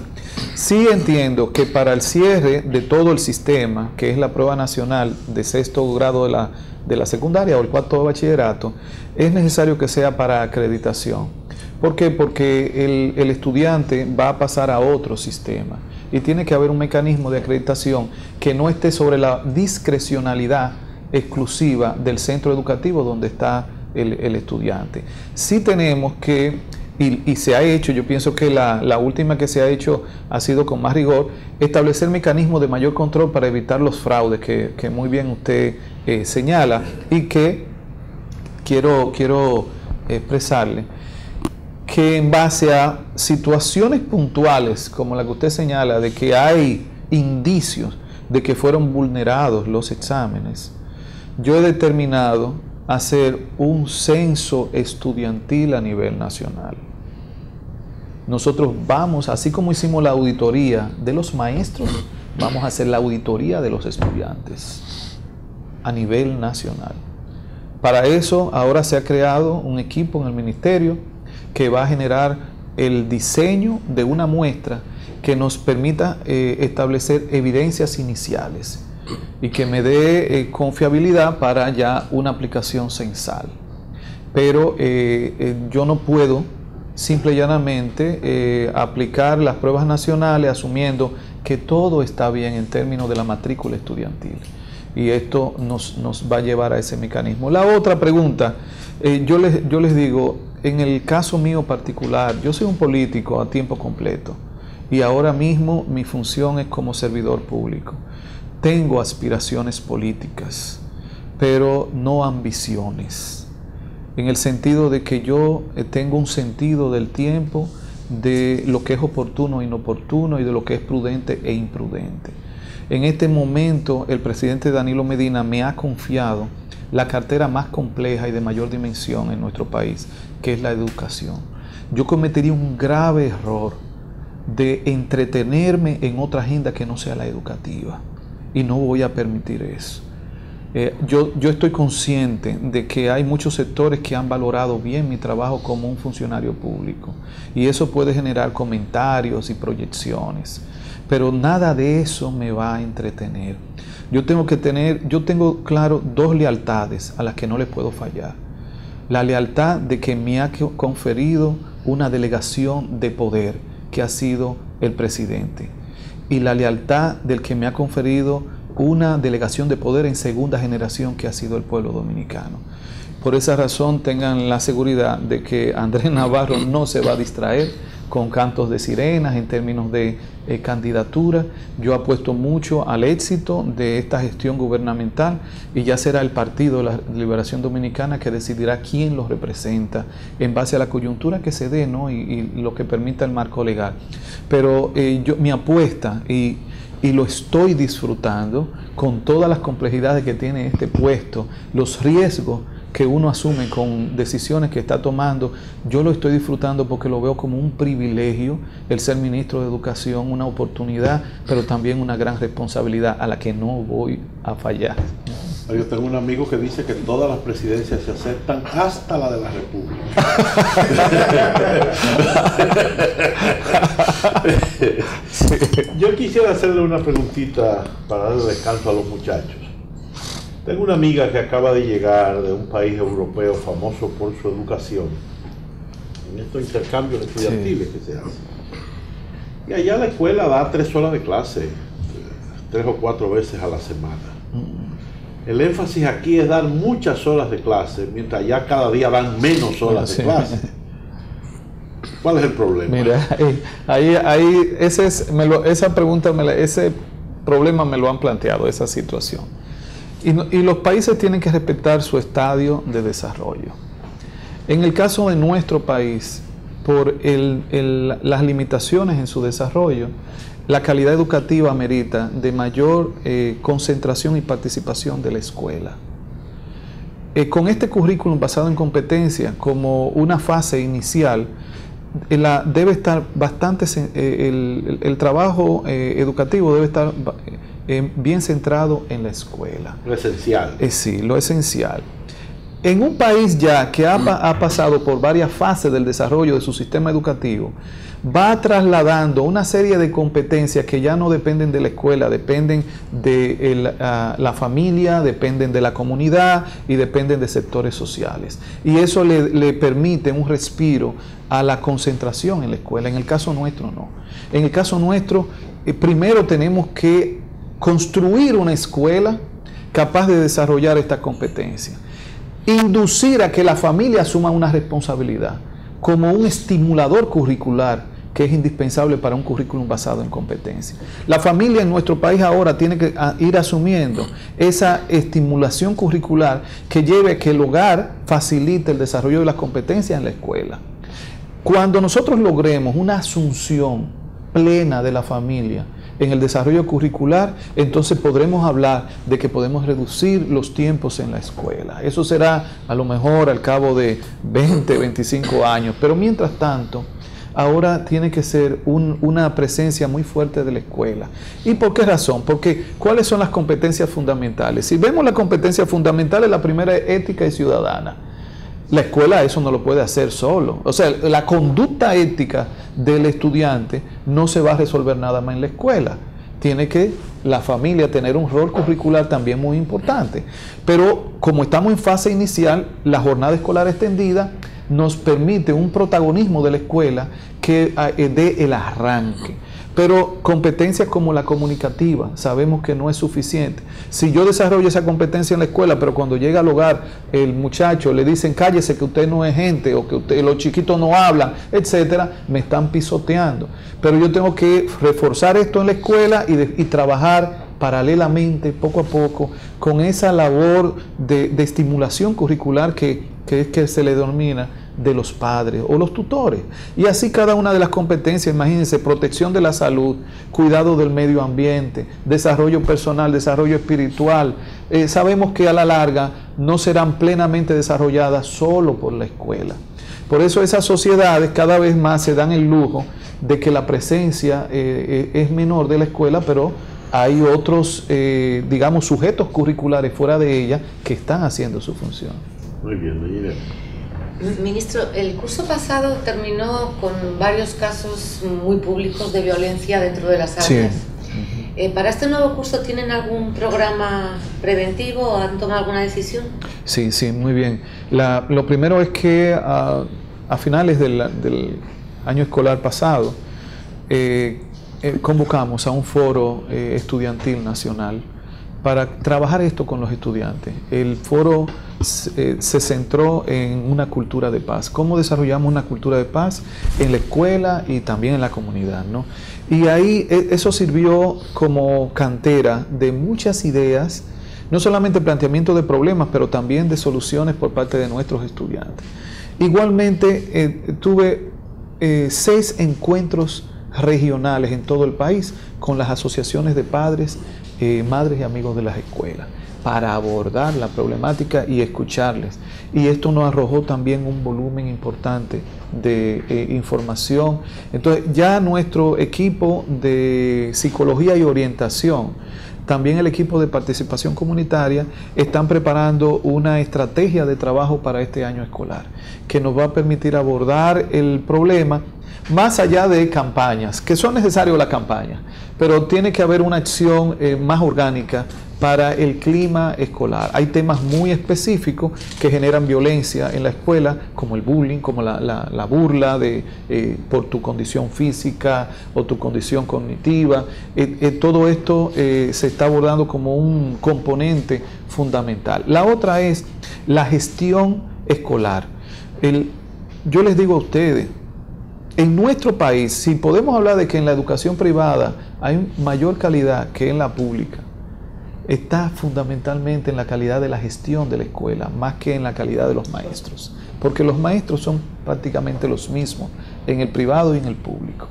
Speaker 2: Sí entiendo que para el cierre de todo el sistema, que es la prueba nacional de 6º grado de la secundaria o el 4º de bachillerato, es necesario que sea para acreditación. ¿Por qué? Porque el estudiante va a pasar a otro sistema y tiene que haber un mecanismo de acreditación que no esté sobre la discrecionalidad exclusiva del centro educativo donde está el estudiante. Sí tenemos que, y se ha hecho, yo pienso que la última que se ha hecho ha sido con más rigor, establecer mecanismos de mayor control para evitar los fraudes que muy bien usted señala, y que quiero expresarle que en base a situaciones puntuales como la que usted señala, de que hay indicios de que fueron vulnerados los exámenes, yo he determinado hacer un censo estudiantil a nivel nacional. Nosotros vamos, así como hicimos la auditoría de los maestros, vamos a hacer la auditoría de los estudiantes a nivel nacional. Para eso ahora se ha creado un equipo en el ministerio que va a generar el diseño de una muestra que nos permita establecer evidencias iniciales y que me dé confiabilidad para ya una aplicación censal. Pero yo no puedo simple y llanamente aplicar las pruebas nacionales asumiendo que todo está bien en términos de la matrícula estudiantil. Y esto nos va a llevar a ese mecanismo. La otra pregunta, yo les digo, en el caso mío particular, yo soy un político a tiempo completo y ahora mismo mi función es como servidor público. Tengo aspiraciones políticas, pero no ambiciones. en el sentido de que yo tengo un sentido del tiempo, de lo que es oportuno e inoportuno y de lo que es prudente e imprudente. En este momento el presidente Danilo Medina me ha confiado la cartera más compleja y de mayor dimensión en nuestro país, que es la educación. Yo cometería un grave error de entretenerme en otra agenda que no sea la educativa, y no voy a permitir eso. Yo estoy consciente de que hay muchos sectores que han valorado bien mi trabajo como un funcionario público, y eso puede generar comentarios y proyecciones, pero nada de eso me va a entretener. Yo tengo claro dos lealtades a las que no le puedo fallar. La lealtad de que me ha conferido una delegación de poder, que ha sido el presidente, y la lealtad del que me ha conferido una delegación de poder en segunda generación, que ha sido el pueblo dominicano. Por esa razón, tengan la seguridad de que Andrés Navarro no se va a distraer con cantos de sirenas en términos de candidatura. Yo apuesto mucho al éxito de esta gestión gubernamental, y ya será el Partido de la Liberación Dominicana que decidirá quién los representa en base a la coyuntura que se dé, ¿no? y lo que permita el marco legal. Pero mi apuesta, y lo estoy disfrutando con todas las complejidades que tiene este puesto, los riesgos que uno asume con decisiones que está tomando, yo lo estoy disfrutando porque lo veo como un privilegio el ser ministro de Educación, una oportunidad, pero también una gran responsabilidad a la que no voy a fallar.
Speaker 1: Yo tengo un amigo que dice que todas las presidencias se aceptan, hasta la de la República. Yo quisiera hacerle una preguntita para darle descanso a los muchachos. Tengo una amiga que acaba de llegar de un país europeo famoso por su educación, en estos intercambios estudiantiles que se hacen. Y allá la escuela da 3 horas de clase, 3 o 4 veces a la semana. El énfasis aquí es dar muchas horas de clase, mientras allá cada día dan menos horas de clase. ¿Cuál es el problema?
Speaker 2: Mira, ese problema me lo han planteado, esa situación. Y los países tienen que respetar su estadio de desarrollo. En el caso de nuestro país, por las limitaciones en su desarrollo, la calidad educativa amerita de mayor concentración y participación de la escuela. Con este currículum basado en competencia como una fase inicial, debe estar bastante, el trabajo educativo debe estar bien centrado en la escuela.
Speaker 1: Lo esencial.
Speaker 2: Sí, lo esencial. En un país ya que ha pasado por varias fases del desarrollo de su sistema educativo, va trasladando una serie de competencias que ya no dependen de la escuela, dependen de la familia, dependen de la comunidad y dependen de sectores sociales. Y eso le permite un respiro a la concentración en la escuela. En el caso nuestro no. En el caso nuestro, primero tenemos que construir una escuela capaz de desarrollar esta competencia. Inducir a que la familia asuma una responsabilidad como un estimulador curricular que es indispensable para un currículum basado en competencia. La familia en nuestro país ahora tiene que ir asumiendo esa estimulación curricular que lleve a que el hogar facilite el desarrollo de las competencias en la escuela. Cuando nosotros logremos una asunción plena de la familia en el desarrollo curricular, entonces podremos hablar de que podemos reducir los tiempos en la escuela. Eso será a lo mejor al cabo de 20, 25 años, pero mientras tanto, ahora tiene que ser una presencia muy fuerte de la escuela. ¿Y por qué razón? Porque ¿cuáles son las competencias fundamentales? Si vemos las competencias fundamentales, la primera es ética y ciudadana. La escuela eso no lo puede hacer solo. O sea, la conducta ética del estudiante no se va a resolver nada más en la escuela. Tiene que la familia tener un rol curricular también muy importante. Pero como estamos en fase inicial, la jornada escolar extendida nos permite un protagonismo de la escuela que dé el arranque. Pero competencias como la comunicativa, sabemos que no es suficiente. Si yo desarrollo esa competencia en la escuela, pero cuando llega al hogar, el muchacho le dicen cállese que usted no es gente, o que los chiquitos no hablan, etcétera, me están pisoteando. Pero yo tengo que reforzar esto en la escuela y trabajar paralelamente, poco a poco, con esa labor de estimulación curricular que que es que se le denomina de los padres o los tutores. Y así cada una de las competencias, imagínense, protección de la salud, cuidado del medio ambiente, desarrollo personal, desarrollo espiritual. Sabemos que a la larga no serán plenamente desarrolladas solo por la escuela. Por eso esas sociedades cada vez más se dan el lujo de que la presencia es menor de la escuela, pero hay otros, digamos, sujetos curriculares fuera de ella que están haciendo su función.
Speaker 1: Muy bien, Mayra.
Speaker 3: Ministro, el curso pasado terminó con varios casos muy públicos de violencia dentro de las aulas. Sí. ¿Para este nuevo curso tienen algún programa preventivo? ¿Han tomado alguna decisión?
Speaker 2: Sí, sí, muy bien. Lo primero es que a finales del año escolar pasado convocamos a un foro estudiantil nacional para trabajar esto con los estudiantes. El foro se centró en una cultura de paz. ¿Cómo desarrollamos una cultura de paz en la escuela y también en la comunidad, ¿no? Y ahí eso sirvió como cantera de muchas ideas, no solamente planteamiento de problemas, pero también de soluciones por parte de nuestros estudiantes. Igualmente tuve 6 encuentros regionales en todo el país con las asociaciones de padres, madres y amigos de las escuelas, para abordar la problemática y escucharles. Y esto nos arrojó también un volumen importante de información. Entonces ya nuestro equipo de psicología y orientación, también el equipo de participación comunitaria, están preparando una estrategia de trabajo para este año escolar, que nos va a permitir abordar el problema más allá de campañas, que son necesarias las campañas, pero tiene que haber una acción más orgánica para el clima escolar. Hay temas muy específicos que generan violencia en la escuela, como el bullying, como la burla por tu condición física o tu condición cognitiva. Todo esto se está abordando como un componente fundamental. La otra es la gestión escolar. Yo les digo a ustedes, en nuestro país, si podemos hablar de que en la educación privada hay mayor calidad que en la pública, está fundamentalmente en la calidad de la gestión de la escuela, más que en la calidad de los maestros, porque los maestros son prácticamente los mismos en el privado y en el público.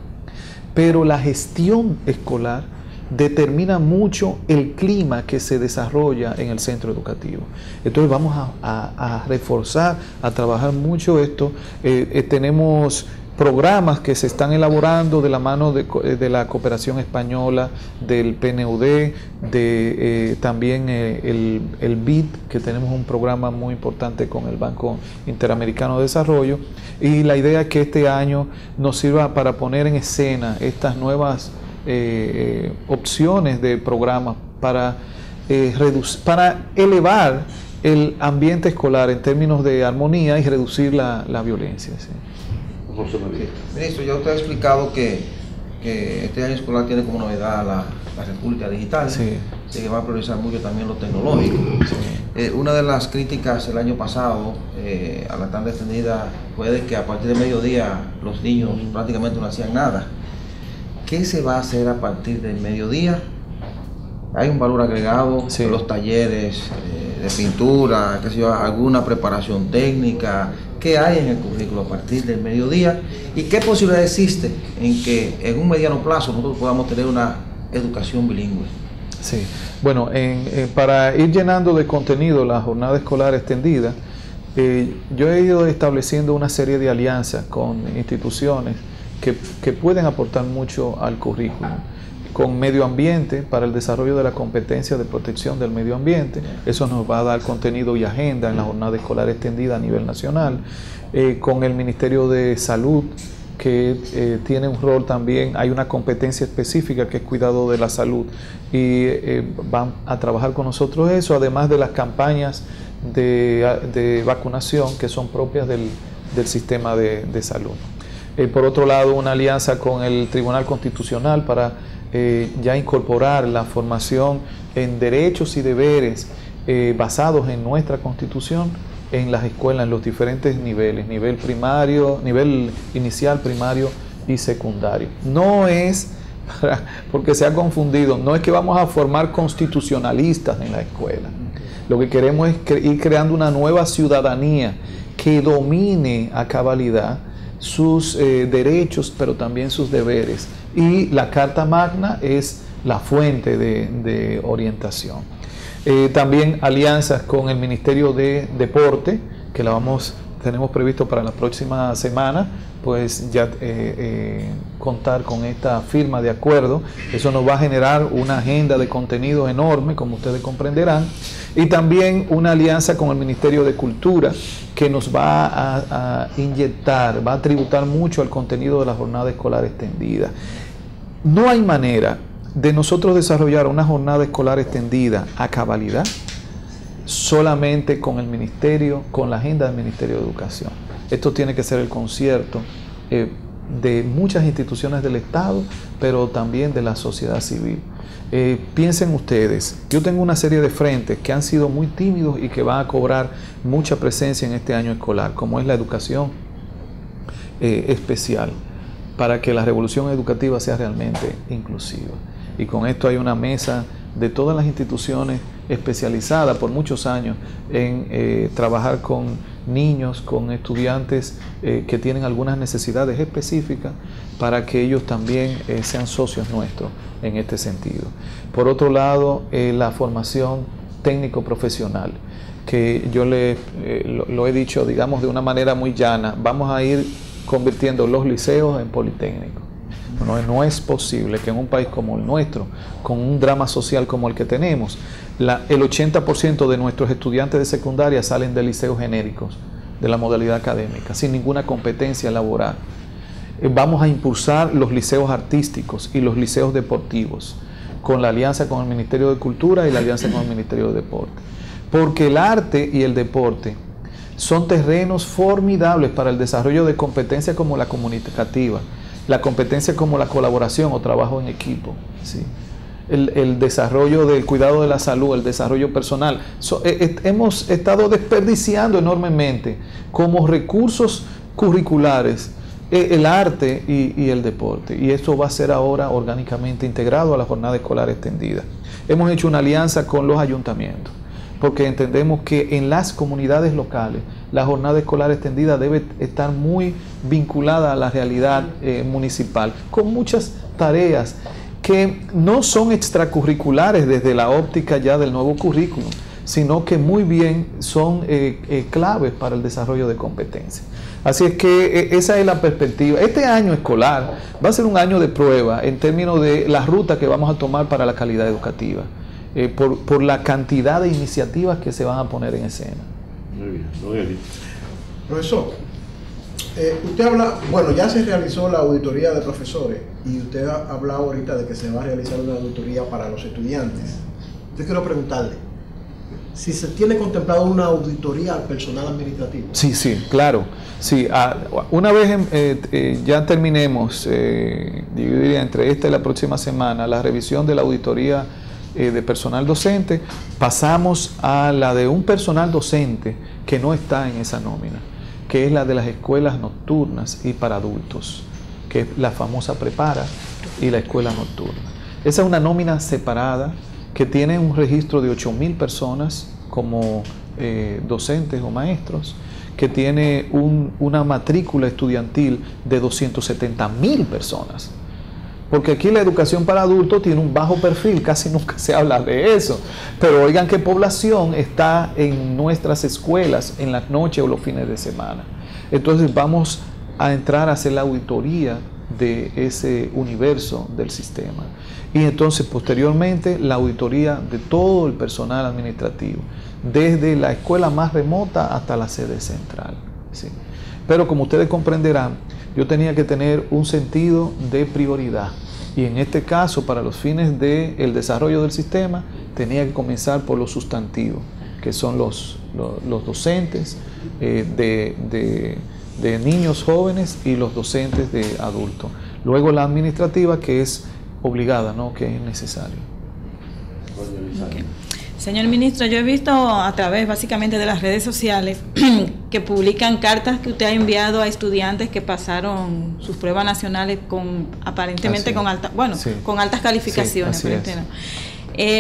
Speaker 2: Pero la gestión escolar determina mucho el clima que se desarrolla en el centro educativo. Entonces vamos a reforzar, a trabajar mucho esto. Tenemos programas que se están elaborando de la mano de la cooperación española, del PNUD, también el BID, que tenemos un programa muy importante con el Banco Interamericano de Desarrollo, y la idea es que este año nos sirva para poner en escena estas nuevas opciones de programas para elevar el ambiente escolar en términos de armonía y reducir la violencia. ¿Sí?
Speaker 4: José María. Ministro, ya usted ha explicado que este año escolar tiene como novedad la República Digital,
Speaker 2: sí,
Speaker 4: que va a priorizar mucho también lo tecnológico. Sí. Una de las críticas el año pasado a la tarde extendida fue de que a partir de mediodía los niños prácticamente no hacían nada. ¿Qué se va a hacer a partir del mediodía? ¿Hay un valor agregado? Sí. Los talleres de pintura, qué sé yo, alguna preparación técnica? ¿Qué hay en el currículo a partir del mediodía? ¿Y qué posibilidad existe en que en un mediano plazo nosotros podamos tener una educación bilingüe?
Speaker 2: Sí, bueno, para ir llenando de contenido la jornada escolar extendida, yo he ido estableciendo una serie de alianzas con instituciones que pueden aportar mucho al currículum. Con medio ambiente, para el desarrollo de la competencia de protección del medio ambiente. Eso nos va a dar contenido y agenda en la jornada escolar extendida a nivel nacional. Con el Ministerio de Salud, que tiene un rol también, hay una competencia específica que es cuidado de la salud, y van a trabajar con nosotros eso, además de las campañas de vacunación que son propias del sistema de salud. Por otro lado, una alianza con el Tribunal Constitucional para ya incorporar la formación en derechos y deberes basados en nuestra Constitución en las escuelas, en los diferentes niveles, nivel primario, nivel inicial, primario y secundario. No es, porque se ha confundido, no es que vamos a formar constitucionalistas en la escuela. Lo que queremos es ir creando una nueva ciudadanía que domine a cabalidad sus derechos, pero también sus deberes. Y la Carta Magna es la fuente de orientación. También alianzas con el Ministerio de Deporte, que tenemos previsto para la próxima semana, pues ya contar con esta firma de acuerdo. Eso nos va a generar una agenda de contenido enorme, como ustedes comprenderán, y también una alianza con el Ministerio de Cultura, que nos va a inyectar, va a tributar mucho al contenido de la jornada escolar extendida. No hay manera de nosotros desarrollar una jornada escolar extendida a cabalidad solamente con el ministerio, con la agenda del Ministerio de Educación. Esto tiene que ser el concierto de muchas instituciones del Estado, pero también de la sociedad civil. Piensen ustedes, yo tengo una serie de frentes que han sido muy tímidos y que van a cobrar mucha presencia en este año escolar, como es la educación especial, para que la revolución educativa sea realmente inclusiva. Y con esto hay una mesa de todas las instituciones especializadas por muchos años en trabajar con niños, con estudiantes que tienen algunas necesidades específicas, para que ellos también sean socios nuestros en este sentido. Por otro lado, la formación técnico-profesional, que yo lo he dicho, digamos, de una manera muy llana, vamos a ir convirtiendo los liceos en politécnicos. No es posible que en un país como el nuestro, con un drama social como el que tenemos, el 80% de nuestros estudiantes de secundaria salen de liceos genéricos, de la modalidad académica, sin ninguna competencia laboral. Vamos a impulsar los liceos artísticos y los liceos deportivos, con la alianza con el Ministerio de Cultura y la alianza con el Ministerio de Deporte. Porque el arte y el deporte son terrenos formidables para el desarrollo de competencias como la comunicativa, la competencia como la colaboración o trabajo en equipo, ¿sí? El desarrollo del cuidado de la salud, el desarrollo personal. Hemos estado desperdiciando enormemente como recursos curriculares el arte y el deporte, y esto va a ser ahora orgánicamente integrado a la jornada escolar extendida. Hemos hecho una alianza con los ayuntamientos, porque entendemos que en las comunidades locales la jornada escolar extendida debe estar muy vinculada a la realidad municipal, con muchas tareas que no son extracurriculares desde la óptica ya del nuevo currículum, sino que muy bien son claves para el desarrollo de competencias. Así es que esa es la perspectiva. Este año escolar va a ser un año de prueba en términos de la ruta que vamos a tomar para la calidad educativa, por la cantidad de iniciativas que se van a poner en escena.
Speaker 1: Muy bien, don Eli.
Speaker 5: Profesor, usted habla, bueno, ya se realizó la auditoría de profesores y usted ha hablado ahorita de que se va a realizar una auditoría para los estudiantes. Yo quiero preguntarle si se tiene contemplado una auditoría al personal administrativo.
Speaker 2: Sí, sí, claro. Sí, una vez ya terminemos, dividiría entre esta y la próxima semana, la revisión de la auditoría de personal docente, pasamos a la de un personal docente que no está en esa nómina, que es la de las escuelas nocturnas y para adultos, que es la famosa Prepara y la escuela nocturna. Esa es una nómina separada que tiene un registro de 8.000 personas como docentes o maestros, que tiene una matrícula estudiantil de 270.000 personas. Porque aquí la educación para adultos tiene un bajo perfil, casi nunca se habla de eso. Pero oigan qué población está en nuestras escuelas en las noches o los fines de semana. Entonces vamos a entrar a hacer la auditoría de ese universo del sistema. Y entonces posteriormente la auditoría de todo el personal administrativo, desde la escuela más remota hasta la sede central, ¿sí? Pero como ustedes comprenderán, yo tenía que tener un sentido de prioridad. Y en este caso, para los fines del desarrollo del sistema, tenía que comenzar por los sustantivos, que son los docentes de niños jóvenes y los docentes de adultos. Luego la administrativa, que es obligada, ¿no?, que es necesario.
Speaker 6: Okay. Señor ministro, yo he visto a través básicamente de las redes sociales que publican cartas que usted ha enviado a estudiantes que pasaron sus pruebas nacionales con aparentemente con altas calificaciones.
Speaker 2: Sí,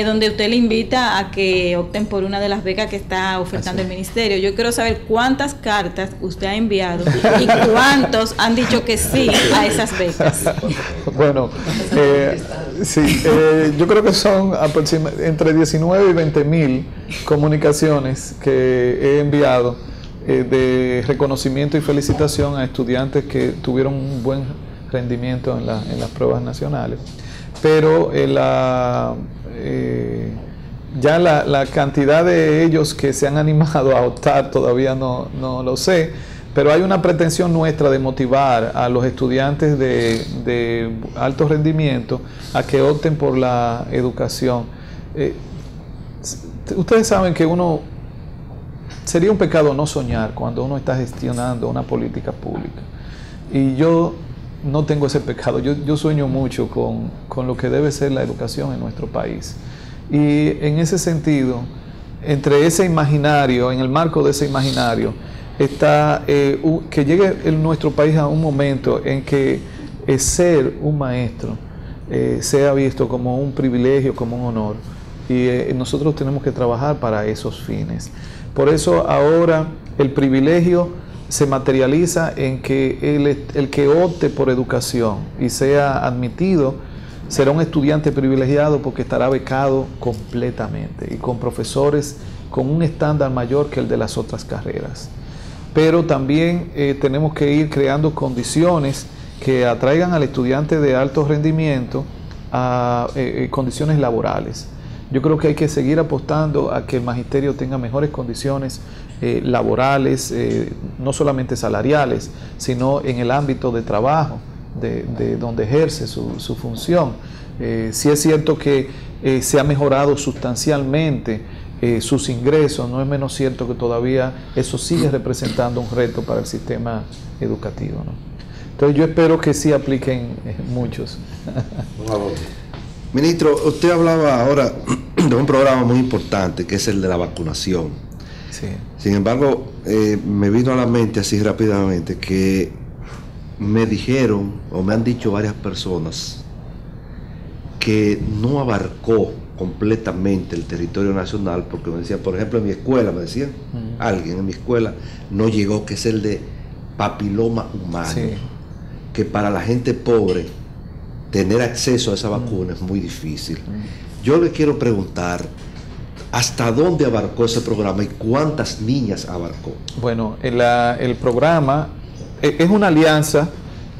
Speaker 6: donde usted le invita a que opten por una de las becas que está ofertando el ministerio. Yo quiero saber cuántas cartas usted ha enviado y cuántos han dicho que sí a esas becas.
Speaker 2: Bueno, yo creo que son entre 19 y 20 mil comunicaciones que he enviado de reconocimiento y felicitación a estudiantes que tuvieron un buen rendimiento en las pruebas nacionales. Pero ya la cantidad de ellos que se han animado a optar todavía no lo sé, pero hay una pretensión nuestra de motivar a los estudiantes de alto rendimiento a que opten por la educación. Ustedes saben que sería un pecado no soñar cuando uno está gestionando una política pública, y yo no tengo ese pecado. Yo sueño mucho con lo que debe ser la educación en nuestro país. Y en ese sentido, entre ese imaginario, en el marco de ese imaginario, está que llegue nuestro país a un momento en que ser un maestro sea visto como un privilegio, como un honor. Y nosotros tenemos que trabajar para esos fines. Por eso ahora el privilegio se materializa en que el que opte por educación y sea admitido será un estudiante privilegiado, porque estará becado completamente y con profesores con un estándar mayor que el de las otras carreras. Pero también tenemos que ir creando condiciones que atraigan al estudiante de alto rendimiento a condiciones laborales. Yo creo que hay que seguir apostando a que el magisterio tenga mejores condiciones laborales, no solamente salariales, sino en el ámbito de trabajo, de donde ejerce su función. Sí es cierto que se ha mejorado sustancialmente sus ingresos, no es menos cierto que todavía eso sigue representando un reto para el sistema educativo, ¿no? Entonces yo espero que sí apliquen muchos.
Speaker 7: Ministro, usted hablaba ahora de un programa muy importante que es el de la vacunación.
Speaker 2: Sí.
Speaker 7: Sin embargo, me vino a la mente así rápidamente que me dijeron, o me han dicho varias personas, que no abarcó completamente el territorio nacional, porque me decían, por ejemplo, en mi escuela, me decían, alguien en mi escuela no llegó, que es el de papiloma humano, sí, que para la gente pobre tener acceso a esa vacuna es muy difícil. Yo le quiero preguntar, ¿hasta dónde abarcó ese programa y cuántas niñas abarcó?
Speaker 2: Bueno, el programa es una alianza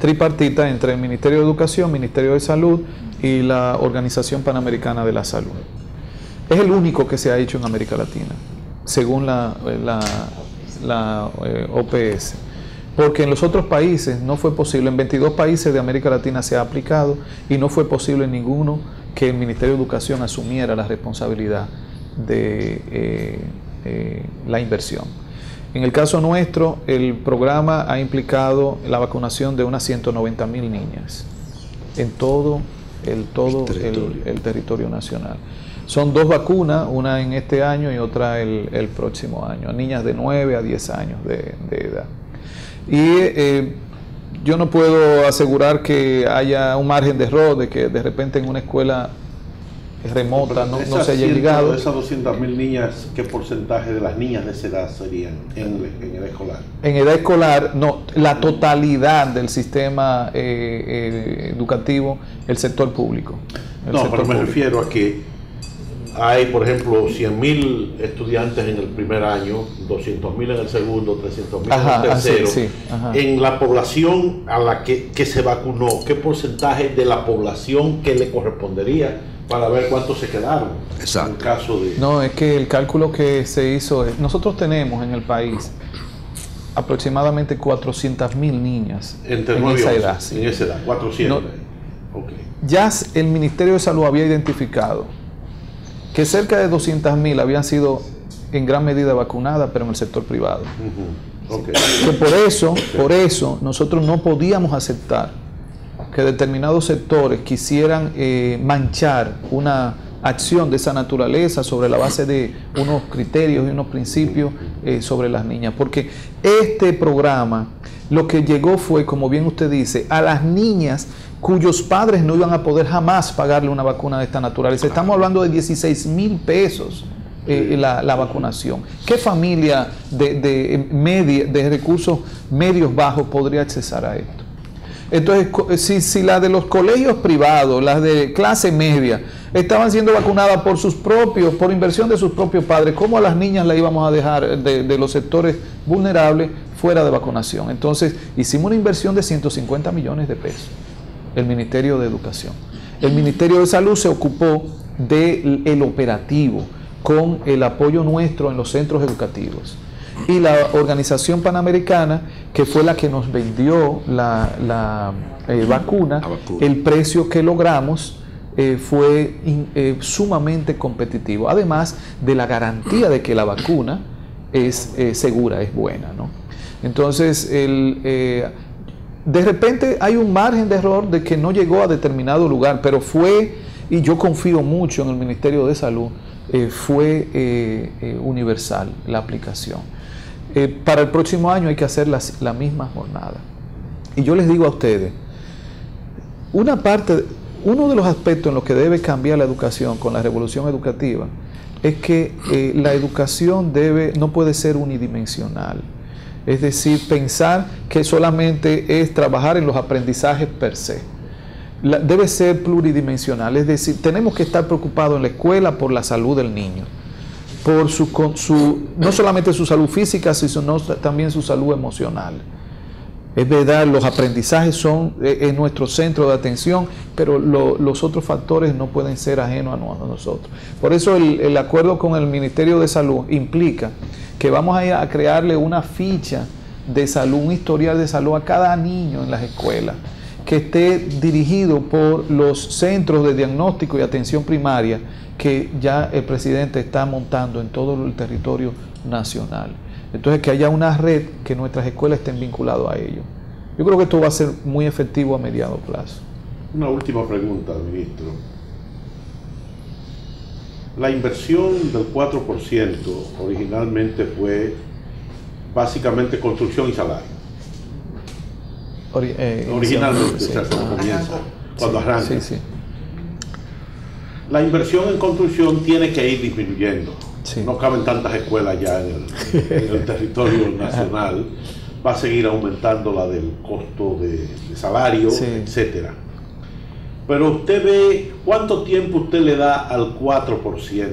Speaker 2: tripartita entre el Ministerio de Educación, Ministerio de Salud y la Organización Panamericana de la Salud. Es el único que se ha hecho en América Latina, según la OPS. Porque en los otros países no fue posible, en 22 países de América Latina se ha aplicado y no fue posible en ninguno que el Ministerio de Educación asumiera la responsabilidad de la inversión. En el caso nuestro, el programa ha implicado la vacunación de unas 190,000 niñas en todo el territorio nacional. Son 2 vacunas, una en este año y otra el próximo año, a niñas de 9 a 10 años de edad. Y yo no puedo asegurar que haya un margen de error, de que de repente en una escuela remota no se haya llegado.
Speaker 1: De esas 200,000 niñas, ¿qué porcentaje de las niñas de esa edad serían en edad escolar? En edad escolar, no, la totalidad del sistema educativo, el sector público. Pero me refiero a que hay, por ejemplo, 100,000 estudiantes en el primer año, 200,000 en el segundo, 300,000 en el tercero. Sí, en la población a la que se vacunó, ¿qué porcentaje de la población que le correspondería para ver cuántos se quedaron?
Speaker 7: Exacto.
Speaker 1: En caso de...
Speaker 2: No, es que el cálculo que se hizo es, nosotros tenemos en el país aproximadamente 400,000 niñas en esa edad. Sí.
Speaker 1: En esa edad, 400.
Speaker 2: No, okay. Ya el Ministerio de Salud había identificado que cerca de 200,000 habían sido en gran medida vacunadas, pero en el sector privado. Okay. Que por eso nosotros no podíamos aceptar que determinados sectores quisieran manchar una acción de esa naturaleza sobre la base de unos criterios y unos principios sobre las niñas. Porque este programa lo que llegó fue, como bien usted dice, a las niñas cuyos padres no iban a poder jamás pagarle una vacuna de esta naturaleza. Estamos hablando de 16,000 pesos la vacunación. ¿Qué familia de recursos medios bajos podría accesar a esto? Entonces, si las de los colegios privados, las de clase media, estaban siendo vacunadas por inversión de sus propios padres, ¿cómo a las niñas las íbamos a dejar de los sectores vulnerables fuera de vacunación? Entonces, hicimos una inversión de 150 millones de pesos, el Ministerio de Educación. El Ministerio de Salud se ocupó del operativo con el apoyo nuestro en los centros educativos. Y la Organización Panamericana, que fue la que nos vendió la vacuna, el precio que logramos fue sumamente competitivo, además de la garantía de que la vacuna es segura, es buena, ¿no? Entonces, de repente hay un margen de error de que no llegó a determinado lugar, pero fue, y yo confío mucho en el Ministerio de Salud, fue universal la aplicación. Para el próximo año hay que hacer la misma jornada. Y yo les digo a ustedes, uno de los aspectos en los que debe cambiar la educación con la revolución educativa es que la educación no puede ser unidimensional. Es decir, pensar que solamente es trabajar en los aprendizajes per se. Debe ser pluridimensional, es decir, tenemos que estar preocupados en la escuela por la salud del niño, por no solamente su salud física, sino también su salud emocional. Es verdad, los aprendizajes son en nuestro centro de atención, pero los otros factores no pueden ser ajenos a nosotros. Por eso el acuerdo con el Ministerio de Salud implica que vamos a ir a crearle una ficha de salud, un historial de salud a cada niño en las escuelas, que esté dirigido por los centros de diagnóstico y atención primaria que ya el presidente está montando en todo el territorio nacional. Entonces, que haya una red que nuestras escuelas estén vinculadas a ello. Yo creo que esto va a ser muy efectivo a mediano plazo.
Speaker 1: Una última pregunta, ministro. La inversión del 4% originalmente fue básicamente construcción y salario. Originalmente, sí. O sea, cuando comienza, cuando arranca.
Speaker 2: Sí, sí.
Speaker 1: La inversión en construcción tiene que ir disminuyendo.
Speaker 2: Sí.
Speaker 1: No caben tantas escuelas ya en el territorio nacional. Va a seguir aumentando la del costo de salario, sí, etcétera. Pero usted ve cuánto tiempo usted le da al 4%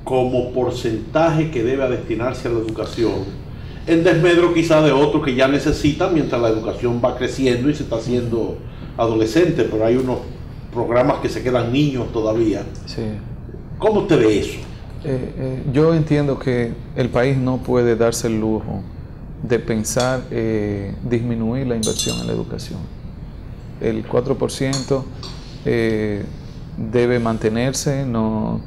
Speaker 1: como porcentaje que debe destinarse a la educación, en desmedro quizá de otros que ya necesitan mientras la educación va creciendo y se está haciendo adolescente, pero hay unos programas que se quedan niños todavía.
Speaker 2: Sí.
Speaker 1: ¿Cómo usted ve eso?
Speaker 2: Yo entiendo que el país no puede darse el lujo de pensar disminuir la inversión en la educación. El 4% debe mantenerse, no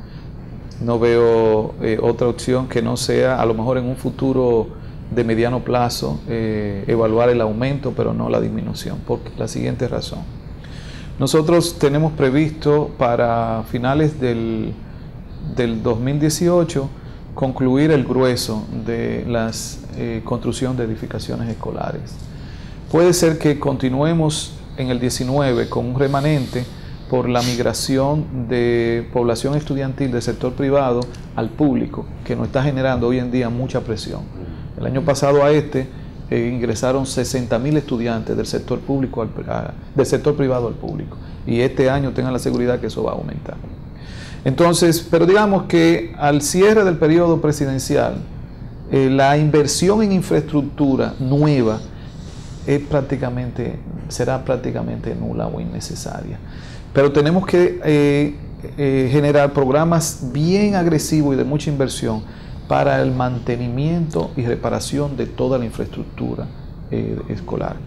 Speaker 2: veo otra opción que no sea, a lo mejor en un futuro de mediano plazo, evaluar el aumento, pero no la disminución, por la siguiente razón. Nosotros tenemos previsto para finales del 2018 concluir el grueso de la construcción de edificaciones escolares. Puede ser que continuemos en el 19 con un remanente por la migración de población estudiantil del sector privado al público, que nos está generando hoy en día mucha presión. El año pasado ingresaron 60,000 estudiantes del sector público del sector privado al público, y este año tengan la seguridad que eso va a aumentar. Entonces, pero digamos que al cierre del periodo presidencial, la inversión en infraestructura nueva será prácticamente nula o innecesaria. Pero tenemos que generar programas bien agresivos y de mucha inversión para el mantenimiento y reparación de toda la infraestructura escolar.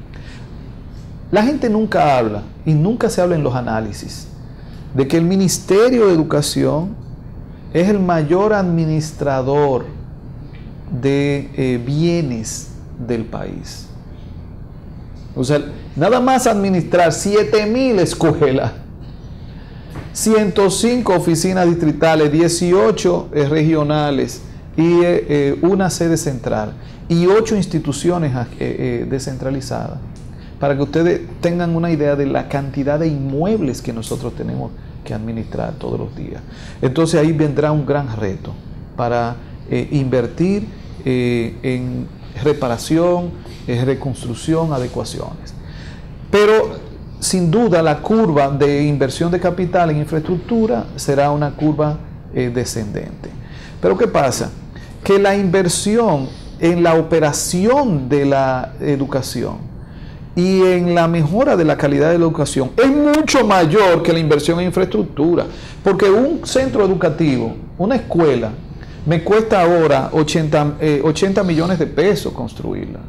Speaker 2: La gente nunca habla, y nunca se habla en los análisis, de que el Ministerio de Educación es el mayor administrador de bienes del país. O sea, nada más administrar 7,000 escuelas, 105 oficinas distritales, 18 regionales y una sede central y 8 instituciones descentralizadas, para que ustedes tengan una idea de la cantidad de inmuebles que nosotros tenemos que administrar todos los días. Entonces ahí vendrá un gran reto para invertir en reparación, reconstrucción, adecuaciones. Pero sin duda la curva de inversión de capital en infraestructura será una curva descendente. Pero ¿qué pasa? Que la inversión en la operación de la educación y en la mejora de la calidad de la educación es mucho mayor que la inversión en infraestructura, porque un centro educativo, una escuela, me cuesta ahora 80 millones de pesos construirla,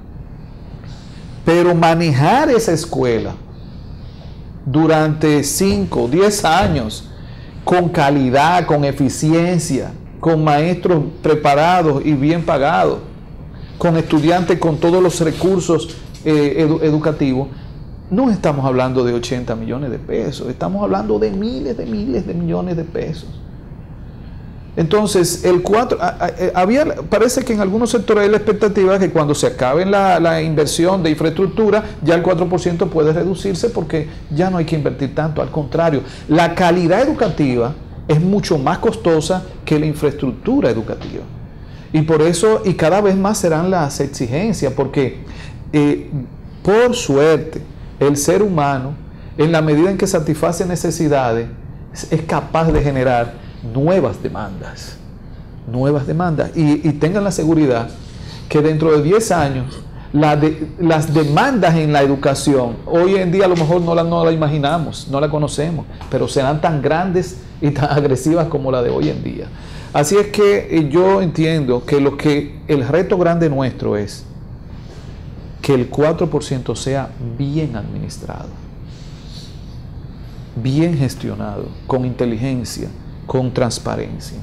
Speaker 2: pero manejar esa escuela durante 5 o 10 años con calidad, con eficiencia, con maestros preparados y bien pagados, con estudiantes con todos los recursos educativos, no estamos hablando de 80 millones de pesos, estamos hablando de miles de millones de pesos. Entonces, parece que en algunos sectores hay la expectativa de que cuando se acabe la inversión de infraestructura, ya el 4% puede reducirse porque ya no hay que invertir tanto. Al contrario, la calidad educativa es mucho más costosa que la infraestructura educativa. Y por eso, y cada vez más serán las exigencias, porque por suerte, el ser humano, en la medida en que satisface necesidades, es capaz de generar nuevas demandas. Y tengan la seguridad que dentro de 10 años, las demandas en la educación, hoy en día a lo mejor no la imaginamos, no la conocemos, pero serán tan grandes y tan agresivas como la de hoy en día. Así es que yo entiendo que el reto grande nuestro es que el 4% sea bien administrado, bien gestionado, con inteligencia, con transparencia,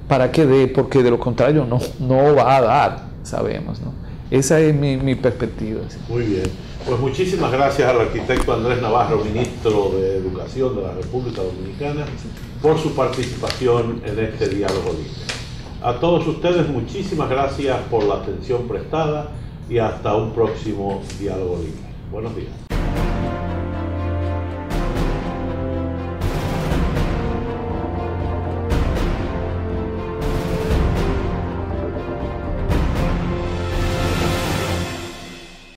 Speaker 2: para que dé, porque de lo contrario no va a dar, sabemos, ¿no? Esa es mi perspectiva.
Speaker 1: Muy bien, pues muchísimas gracias al arquitecto Andrés Navarro, ministro de Educación de la República Dominicana, por su participación en este diálogo libre. A todos ustedes, muchísimas gracias por la atención prestada y hasta un próximo diálogo libre. Buenos días.